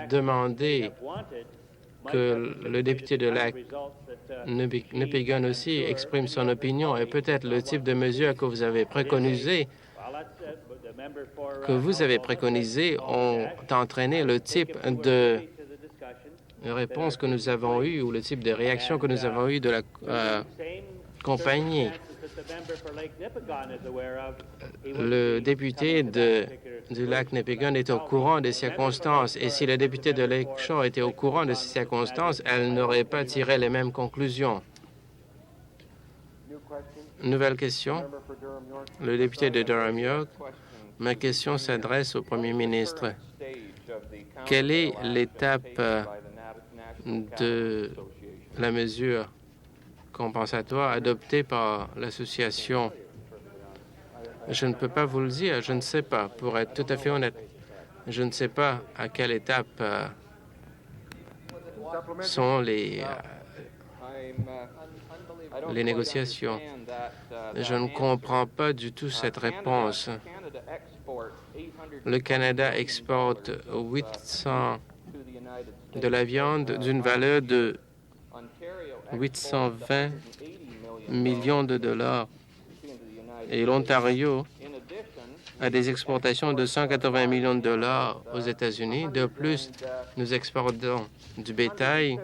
demander que le député de Lac-Nipigon aussi exprime son opinion et peut-être le type de mesures que vous avez préconisées ont entraîné le type de réponse que nous avons eue ou le type de réaction que nous avons eue de la compagnie. Le député du Lac-Nipigon est au courant des circonstances et si le député de Lakeshore était au courant de ces circonstances, elle n'aurait pas tiré les mêmes conclusions. Nouvelle question. Le député de Durham-York. Ma question s'adresse au premier ministre. Quelle est l'étape de la mesure compensatoire adoptée par l'association? Je ne peux pas vous le dire, je ne sais pas. Pour être tout à fait honnête, je ne sais pas à quelle étape sont les négociations. Je ne comprends pas du tout cette réponse. Le Canada exporte 800 de la viande d'une valeur de 820 millions de dollars. Et l'Ontario a des exportations de 180 millions de dollars aux États-Unis. De plus, nous exportons du bétail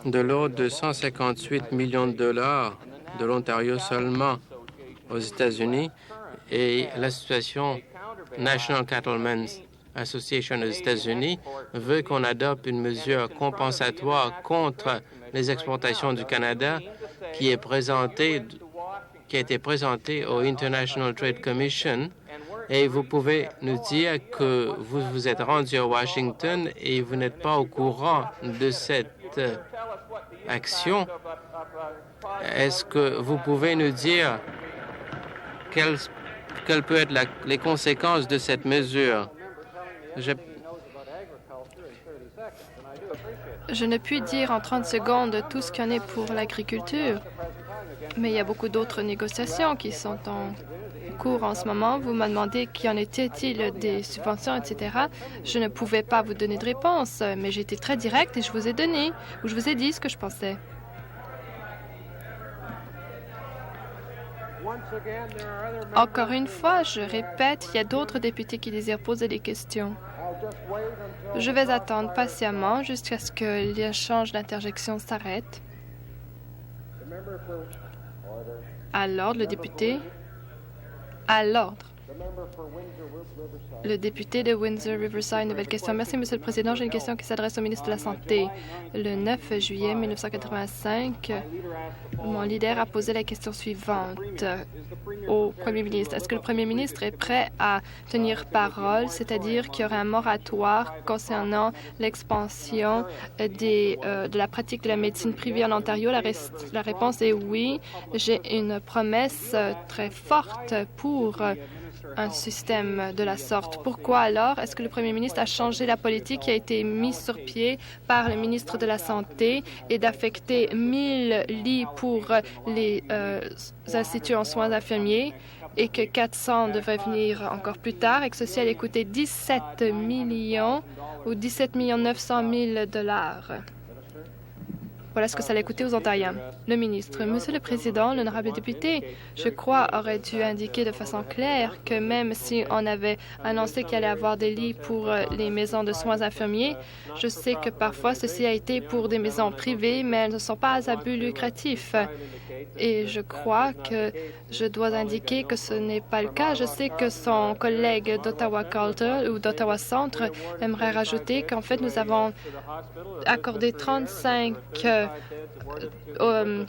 de l'ordre de 158 millions de dollars de l'Ontario seulement aux États-Unis. Et l'association National Cattlemen's Association aux États-Unis veut qu'on adopte une mesure compensatoire contre les exportations du Canada qui a été présentée au International Trade Commission. Et vous pouvez nous dire que vous vous êtes rendu à Washington et vous n'êtes pas au courant de cette action. Est-ce que vous pouvez nous dire quelles peuvent être les conséquences de cette mesure? Je ne puis dire en 30 secondes tout ce qu'il y en est pour l'agriculture, mais il y a beaucoup d'autres négociations qui sont en cours en ce moment. Vous me demandez qu'en était-il des subventions, etc. Je ne pouvais pas vous donner de réponse, mais j'ai été très directe et je vous ai dit ce que je pensais. Encore une fois, je répète, il y a d'autres députés qui désirent poser des questions. Je vais attendre patiemment jusqu'à ce que l'échange d'interjections s'arrête. À l'ordre, le député. À l'ordre. Le député de Windsor-Riverside, nouvelle question. Merci, Monsieur le Président. J'ai une question qui s'adresse au ministre de la Santé. Le 9 juillet 1985, mon leader a posé la question suivante au Premier ministre. Est-ce que le Premier ministre est prêt à tenir parole, c'est-à-dire qu'il y aurait un moratoire concernant l'expansion de la pratique de la médecine privée en Ontario? La réponse est oui. J'ai une promesse très forte pour un système de la sorte. Pourquoi alors est-ce que le Premier ministre a changé la politique qui a été mise sur pied par le ministre de la Santé et d'affecter 1000 lits pour les instituts en soins infirmiers et que 400 devraient venir encore plus tard et que ceci allait coûter 17 millions ou 17 900 000 dollars? Voilà ce que ça allait coûter aux Ontariens. Le ministre. Monsieur le Président, l'honorable député, je crois, aurait dû indiquer de façon claire que même si on avait annoncé qu'il allait avoir des lits pour les maisons de soins infirmiers, je sais que parfois ceci a été pour des maisons privées, mais elles ne sont pas à but lucratif. Et je crois que je dois indiquer que ce n'est pas le cas. Je sais que son collègue d'Ottawa Calder ou d'Ottawa Centre aimerait rajouter qu'en fait, nous avons accordé 35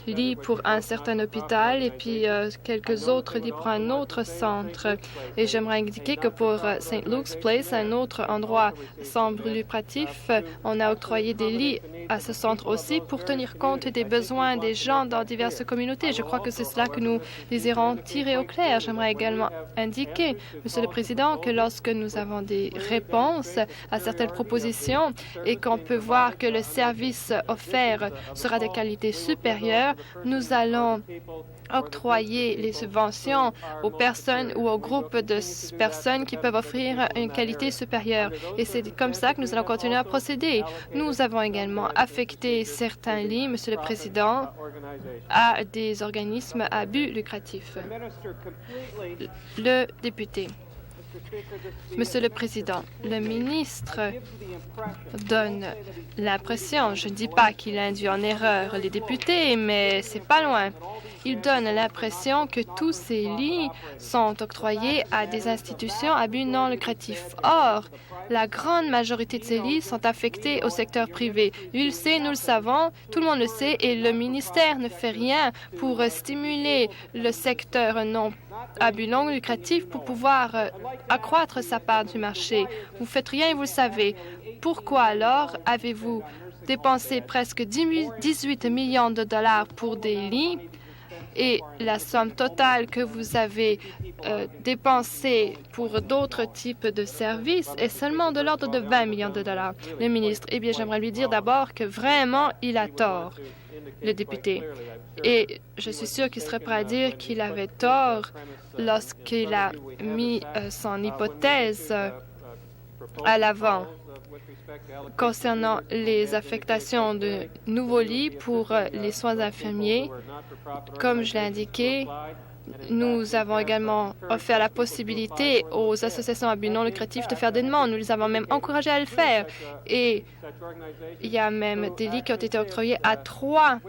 lits pour un certain hôpital et puis quelques autres lits pour un autre centre. Et j'aimerais indiquer que pour St. Luke's Place, un autre endroit semble lucratif, on a octroyé des lits à ce centre aussi pour tenir compte des besoins des gens dans diverses communautés. Je crois que c'est cela que nous désirons tirer au clair. J'aimerais également indiquer, Monsieur le Président, que lorsque nous avons des réponses à certaines propositions et qu'on peut voir que le service offert sera de qualité supérieure, nous allons octroyer les subventions aux personnes ou aux groupes de personnes qui peuvent offrir une qualité supérieure. Et c'est comme ça que nous allons continuer à procéder. Nous avons également affecté certains lits, Monsieur le Président, à des organismes à but lucratif. Le député. Monsieur le Président, le ministre donne l'impression, je ne dis pas qu'il induit en erreur les députés, mais c'est pas loin. Il donne l'impression que tous ces lits sont octroyés à des institutions à but non lucratif. Or, la grande majorité de ces lits sont affectés au secteur privé. Il le sait, nous le savons, tout le monde le sait, et le ministère ne fait rien pour stimuler le secteur non à but non lucratif pour pouvoir accroître sa part du marché. Vous ne faites rien et vous le savez. Pourquoi alors avez-vous dépensé presque 18 millions de dollars pour des lits et la somme totale que vous avez dépensée pour d'autres types de services est seulement de l'ordre de 20 millions de dollars? Le ministre, eh bien, j'aimerais lui dire d'abord que vraiment, il a tort, le député. Et je suis sûre qu'il serait prêt à dire qu'il avait tort lorsqu'il a mis son hypothèse à l'avant concernant les affectations de nouveaux lits pour les soins infirmiers. Comme je l'ai indiqué, nous avons également offert la possibilité aux associations à but non lucratif de faire des demandes. Nous les avons même encouragés à le faire. Et il y a même des lits qui ont été octroyés à 3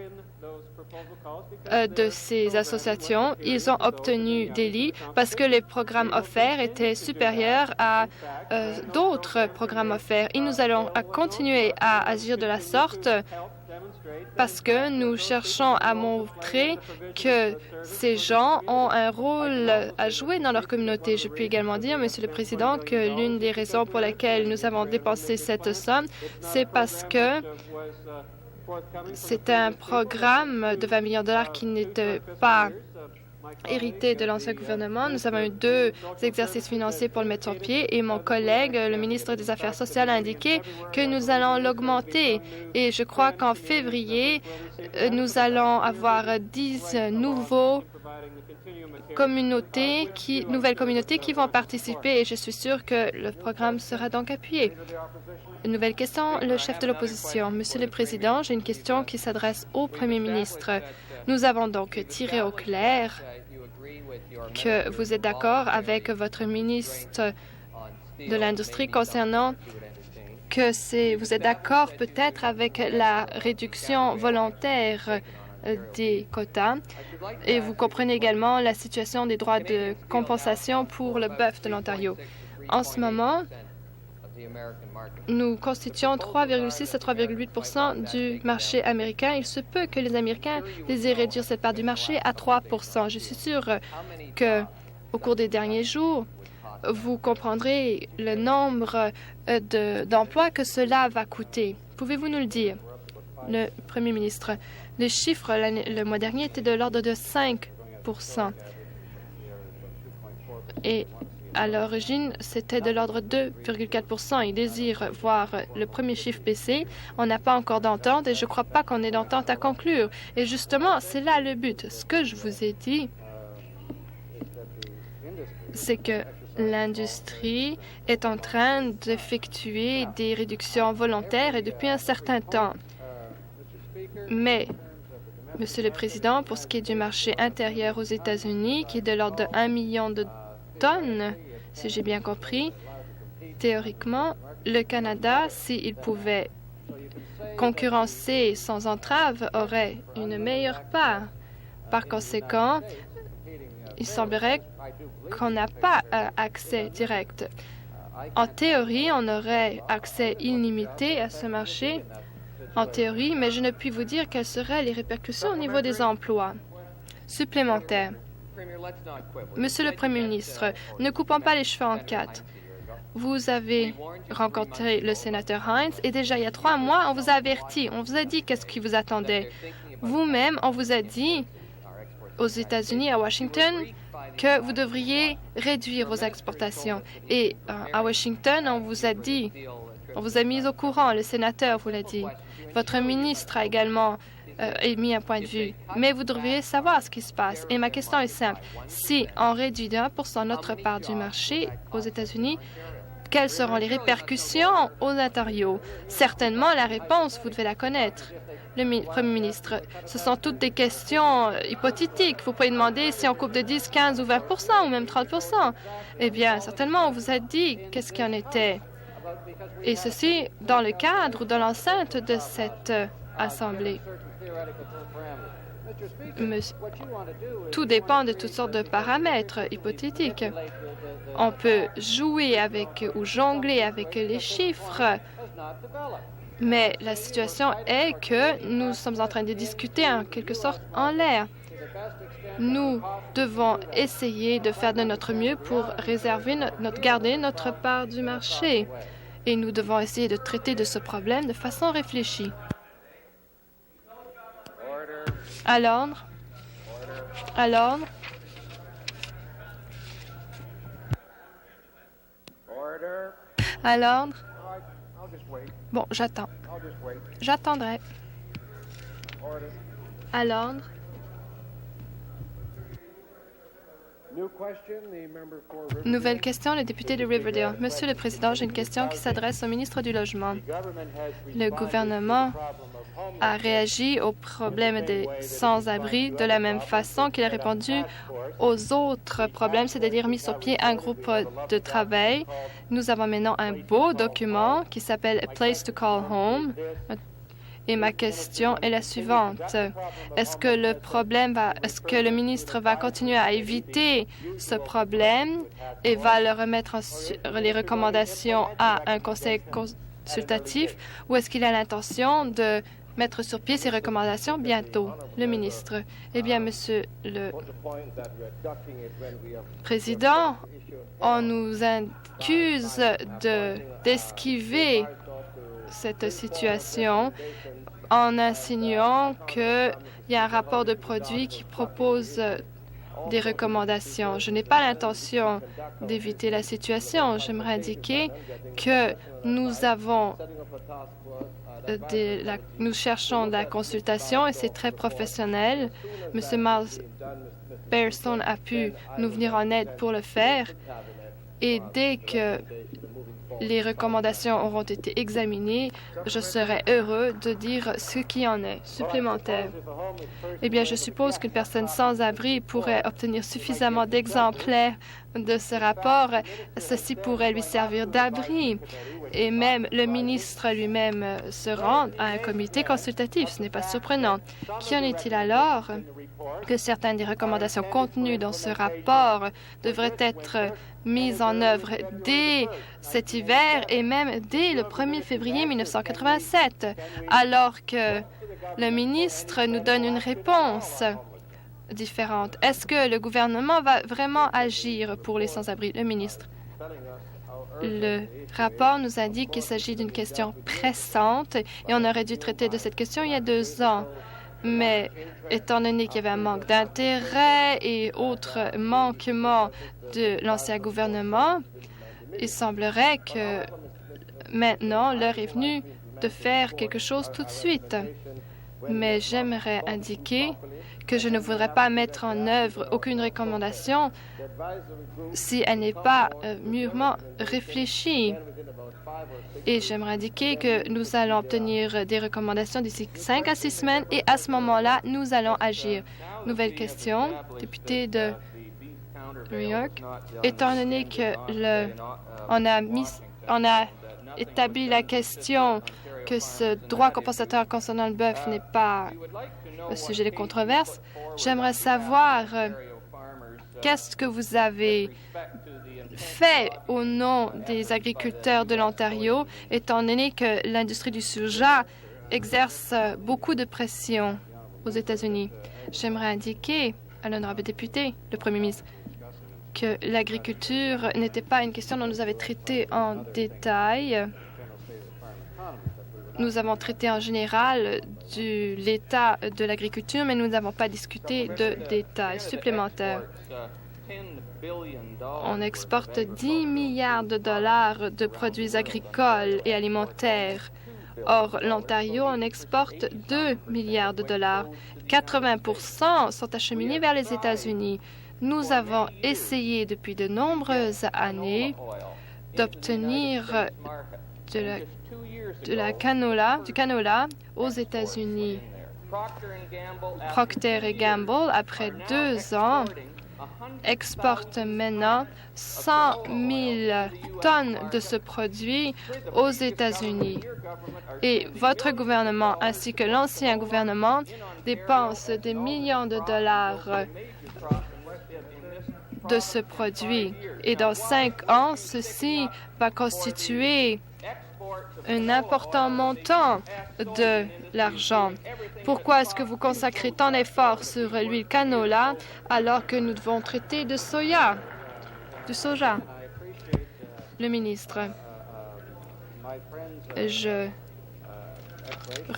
de ces associations. Ils ont obtenu des lits parce que les programmes offerts étaient supérieurs à d'autres programmes offerts. Et nous allons continuer à agir de la sorte parce que nous cherchons à montrer que ces gens ont un rôle à jouer dans leur communauté. Je puis également dire, Monsieur le Président, que l'une des raisons pour lesquelles nous avons dépensé cette somme, c'est parce que c'est un programme de 20 millions de dollars qui n'était pas hérité de l'ancien gouvernement. Nous avons eu 2 exercices financiers pour le mettre sur pied et mon collègue, le ministre des Affaires sociales, a indiqué que nous allons l'augmenter. Et je crois qu'en février, nous allons avoir 10 nouvelles communautés qui vont participer et je suis sûre que le programme sera donc appuyé. Une nouvelle question, le chef de l'opposition. Monsieur le Président, j'ai une question qui s'adresse au Premier ministre. Nous avons donc tiré au clair que vous êtes d'accord avec votre ministre de l'Industrie concernant que vous êtes d'accord peut-être avec la réduction volontaire des quotas et vous comprenez également la situation des droits de compensation pour le bœuf de l'Ontario. En ce moment, nous constituons 3,6 à 3,8 % du marché américain. Il se peut que les Américains désirent réduire cette part du marché à 3 %. Je suis sûre qu'au cours des derniers jours, vous comprendrez le nombre d'emplois que cela va coûter. Pouvez-vous nous le dire? Le Premier ministre, les chiffres le mois dernier étaient de l'ordre de 5 %. Et à l'origine, c'était de l'ordre de 2,4 %. Ils désirent voir le premier chiffre baisser. On n'a pas encore d'entente et je ne crois pas qu'on ait d'entente à conclure. Et justement, c'est là le but. Ce que je vous ai dit, c'est que l'industrie est en train d'effectuer des réductions volontaires et depuis un certain temps. Mais, Monsieur le Président, pour ce qui est du marché intérieur aux États-Unis, qui est de l'ordre de 1 million de tonnes, si j'ai bien compris, théoriquement, le Canada, s'il pouvait concurrencer sans entrave, aurait une meilleure part Par conséquent, il semblerait qu'on n'a pas accès direct. En théorie, on aurait accès illimité à ce marché, en théorie, mais je ne puis vous dire quelles seraient les répercussions au niveau des emplois supplémentaires. Monsieur le Premier ministre, ne coupons pas les cheveux en quatre. Vous avez rencontré le sénateur Hines et déjà il y a 3 mois, on vous a averti, on vous a dit qu'est-ce qui vous attendait. Vous-même, on vous a dit aux États-Unis, à Washington, que vous devriez réduire vos exportations. Et à Washington, on vous a dit, on vous a mis au courant, le sénateur vous l'a dit. Votre ministre a également émis un point de vue. Mais vous devriez savoir ce qui se passe. Et ma question est simple. Si on réduit de 1 % notre part du marché aux États-Unis, quelles seront les répercussions aux Ontario? Certainement, la réponse, vous devez la connaître. Le Premier ministre, ce sont toutes des questions hypothétiques. Vous pouvez demander si on coupe de 10, 15 ou 20 % ou même 30 %. Eh bien, certainement, on vous a dit qu'est-ce qu'il en était. Et ceci dans le cadre ou dans l'enceinte de cette Assemblée. Tout dépend de toutes sortes de paramètres hypothétiques. On peut jouer avec ou jongler avec les chiffres, mais la situation est que nous sommes en train de discuter en quelque sorte en l'air. Nous devons essayer de faire de notre mieux pour garder notre part du marché. Et nous devons essayer de traiter de ce problème de façon réfléchie. À l'ordre. À l'ordre. À l'ordre. Bon, j'attends. J'attendrai. À l'ordre. Nouvelle question, le député de Riverdale. Monsieur le Président, j'ai une question qui s'adresse au ministre du Logement. Le gouvernement a réagi au problème des sans-abri de la même façon qu'il a répondu aux autres problèmes, c'est-à-dire mis sur pied un groupe de travail. Nous avons maintenant un beau document qui s'appelle « A Place to Call Home ». Et ma question est la suivante. Est-ce que le ministre va continuer à éviter ce problème et va le remettre les recommandations à un conseil consultatif ou est-ce qu'il a l'intention de mettre sur pied ces recommandations bientôt? Le ministre. Eh bien, Monsieur le Président, on nous accuse d'esquiver cette situation en insinuant qu'il y a un rapport de produits qui propose des recommandations. Je n'ai pas l'intention d'éviter la situation. J'aimerais indiquer que nous cherchons de la consultation et c'est très professionnel. M. Miles Bairstone a pu nous venir en aide pour le faire et dès que les recommandations auront été examinées, je serai heureux de dire ce qui en est supplémentaire. Eh bien, je suppose qu'une personne sans abri pourrait obtenir suffisamment d'exemplaires de ce rapport. Ceci pourrait lui servir d'abri. Et même le ministre lui-même se rend à un comité consultatif. Ce n'est pas surprenant. Qu'en est-il alors que certaines des recommandations contenues dans ce rapport devraient être mises en œuvre dès cet hiver et même dès le 1er février 1987, alors que le ministre nous donne une réponse différente. Est-ce que le gouvernement va vraiment agir pour les sans-abri? Le ministre. Le rapport nous indique qu'il s'agit d'une question pressante et on aurait dû traiter de cette question il y a 2 ans. Mais étant donné qu'il y avait un manque d'intérêt et autres manquements de l'ancien gouvernement, il semblerait que maintenant l'heure est venue de faire quelque chose tout de suite. Mais j'aimerais indiquer que je ne voudrais pas mettre en œuvre aucune recommandation si elle n'est pas mûrement réfléchie. Et j'aimerais indiquer que nous allons obtenir des recommandations d'ici 5 à 6 semaines et à ce moment-là, nous allons agir. Nouvelle question, député de New York. Étant donné que on a établi la question que ce droit compensateur concernant le bœuf n'est pas un sujet de controverse. J'aimerais savoir qu'est-ce que vous avez fait au nom des agriculteurs de l'Ontario, étant donné que l'industrie du soja exerce beaucoup de pression aux États-Unis. J'aimerais indiquer à l'honorable député, le Premier ministre, que l'agriculture n'était pas une question dont nous avons traité en détail. Nous avons traité en général de l'état de l'agriculture, mais nous n'avons pas discuté de détails supplémentaires. On exporte 10 milliards de dollars de produits agricoles et alimentaires. Or, l'Ontario en exporte 2 milliards de dollars. 80% sont acheminés vers les États-Unis. Nous avons essayé depuis de nombreuses années d'obtenir du canola aux États-Unis. Procter & Gamble, après 2 ans, exporte maintenant 100 000 tonnes de ce produit aux États-Unis. Et votre gouvernement, ainsi que l'ancien gouvernement, dépensent des millions de dollars de ce produit. Et dans 5 ans, ceci va constituer un important montant de l'argent. Pourquoi est-ce que vous consacrez tant d'efforts sur l'huile canola alors que nous devons traiter de soja? Le ministre, je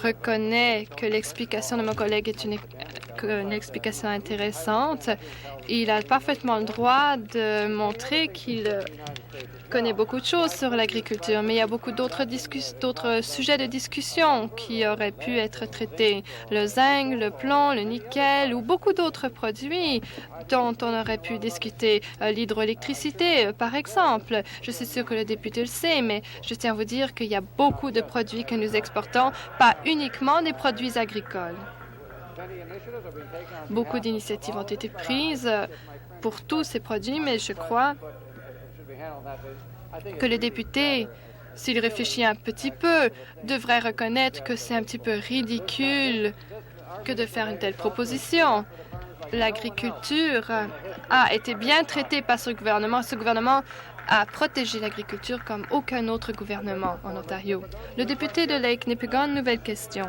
reconnais que l'explication de mon collègue est une explication intéressante. Il a parfaitement le droit de montrer qu'il connaît beaucoup de choses sur l'agriculture, mais il y a beaucoup d'autres sujets de discussion qui auraient pu être traités. Le zinc, le plomb, le nickel ou beaucoup d'autres produits dont on aurait pu discuter. L'hydroélectricité, par exemple. Je suis sûre que le député le sait, mais je tiens à vous dire qu'il y a beaucoup de produits que nous exportons, pas uniquement des produits agricoles. Beaucoup d'initiatives ont été prises pour tous ces produits, mais je crois que le député, s'il réfléchit un petit peu, devrait reconnaître que c'est un petit peu ridicule que de faire une telle proposition. L'agriculture a été bien traitée par ce gouvernement. Ce gouvernement a protégé l'agriculture comme aucun autre gouvernement en Ontario. Le député de Lake Nipigon, nouvelle question.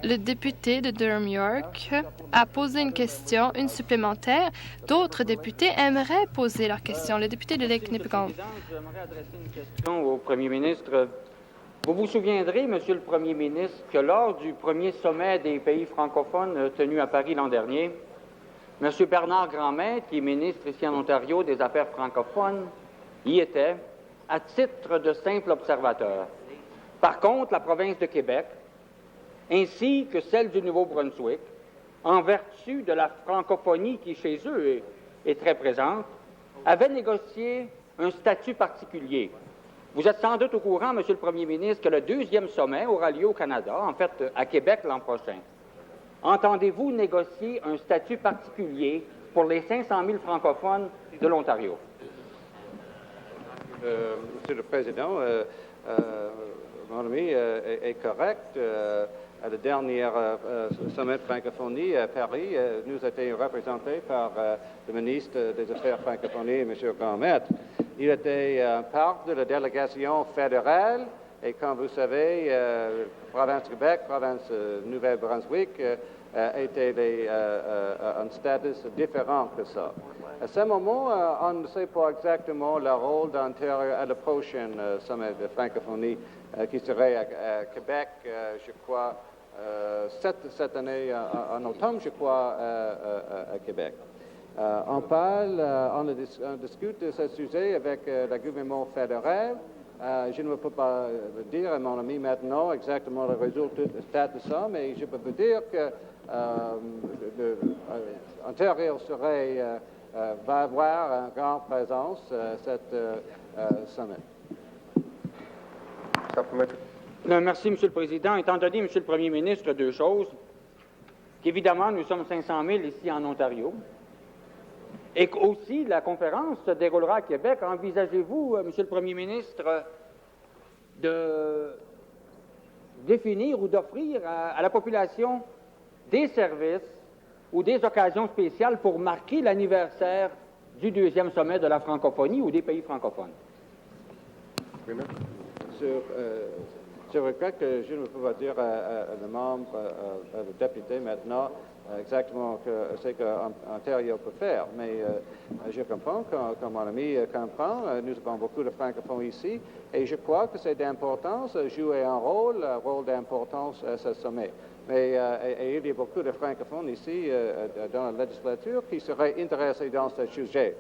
Le député de Durham-York a posé une question, une supplémentaire. D'autres députés aimeraient poser leur question. Le député de Lake Nipigon. J'aimerais adresser une question au Premier ministre. Vous vous souviendrez, Monsieur le Premier ministre, que lors du premier sommet des pays francophones tenu à Paris l'an dernier, M. Bernard Grandmaître, qui est ministre ici en Ontario des Affaires francophones, y était à titre de simple observateur. Par contre, la province de Québec, ainsi que celle du Nouveau-Brunswick, en vertu de la francophonie qui chez eux est très présente, avaient négocié un statut particulier. Vous êtes sans doute au courant, Monsieur le Premier ministre, que le 2e sommet aura lieu au Canada, en fait à Québec l'an prochain. Entendez-vous négocier un statut particulier pour les 500 000 francophones de l'Ontario? Monsieur le Président, mon ami est correct. À le dernier sommet de francophonie à Paris, nous étions représentés par le ministre des Affaires francophonie, M. Grandmaître. Il était part de la délégation fédérale et, comme vous savez, province de Québec, province Nouvelle-Brunswick étaient en statut différent que ça. À ce moment, on ne sait pas exactement le rôle d'Ontario à la prochaine sommet de francophonie qui serait à Québec, je crois, cette année, en automne, je crois, à Québec. On parle, on discute de ce sujet avec le gouvernement fédéral. Je ne peux pas dire à mon ami maintenant exactement le résultat de ça, mais je peux vous dire que Ontario va avoir une grande présence cette sommet. Merci, Monsieur le Président. Étant donné, Monsieur le Premier ministre, 2 choses. Qu'évidemment, nous sommes 500 000 ici en Ontario. Et aussi, la conférence se déroulera à Québec. Envisagez-vous, Monsieur le Premier ministre, de définir ou d'offrir à la population des services ou des occasions spéciales pour marquer l'anniversaire du 2e sommet de la francophonie ou des pays francophones? Je regrette que je ne peux pas dire à le membre, le député maintenant, exactement ce qu'Ontario peut faire, mais je comprends, comme mon ami comprend, nous avons beaucoup de francophones ici, et je crois que c'est d'importance jouer un rôle d'importance à ce sommet. Mais il y a beaucoup de francophones ici dans la législature qui seraient intéressés dans ce sujet.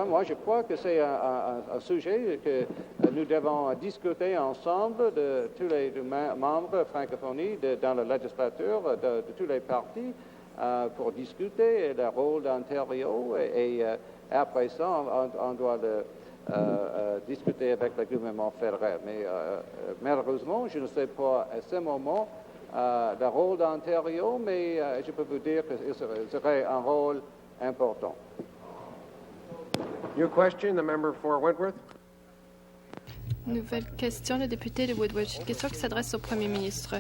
Moi, je crois que c'est un sujet que nous devons discuter ensemble de tous les membres francophonie dans la législature, de tous les partis, pour discuter le rôle d'Ontario. Et après ça, on doit discuter avec le gouvernement fédéral. Mais malheureusement, je ne sais pas à ce moment le rôle d'Ontario, mais je peux vous dire que ce serait un rôle important. New question, the member for Wentworth. Nouvelle question, le député de Woodward. Une question qui s'adresse au Premier ministre.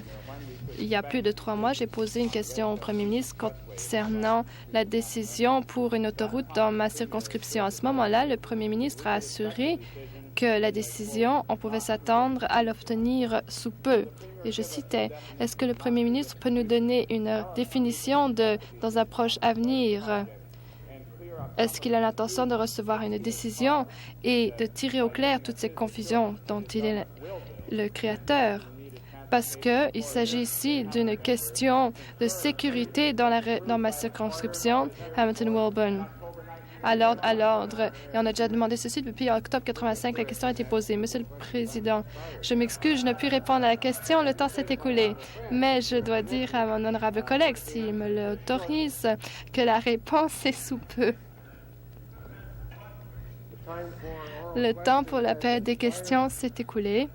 Il y a plus de 3 mois, j'ai posé une question au Premier ministre concernant la décision pour une autoroute dans ma circonscription. À ce moment-là, le Premier ministre a assuré que la décision, on pouvait s'attendre à l'obtenir sous peu. Et je citais, « Est-ce que le Premier ministre peut nous donner une définition dans un proche avenir? Est-ce qu'il a l'intention de recevoir une décision et de tirer au clair toutes ces confusions dont il est le créateur? Parce qu'il s'agit ici d'une question de sécurité dans ma circonscription, Hamilton-Wilburn. À l'ordre. Et on a déjà demandé ceci depuis octobre 85. La question a été posée. Monsieur le Président, je m'excuse, je ne puis répondre à la question. Le temps s'est écoulé. Mais je dois dire à mon honorable collègue, s'il me l'autorise, que la réponse est sous peu. Le temps pour la période des questions s'est écoulé.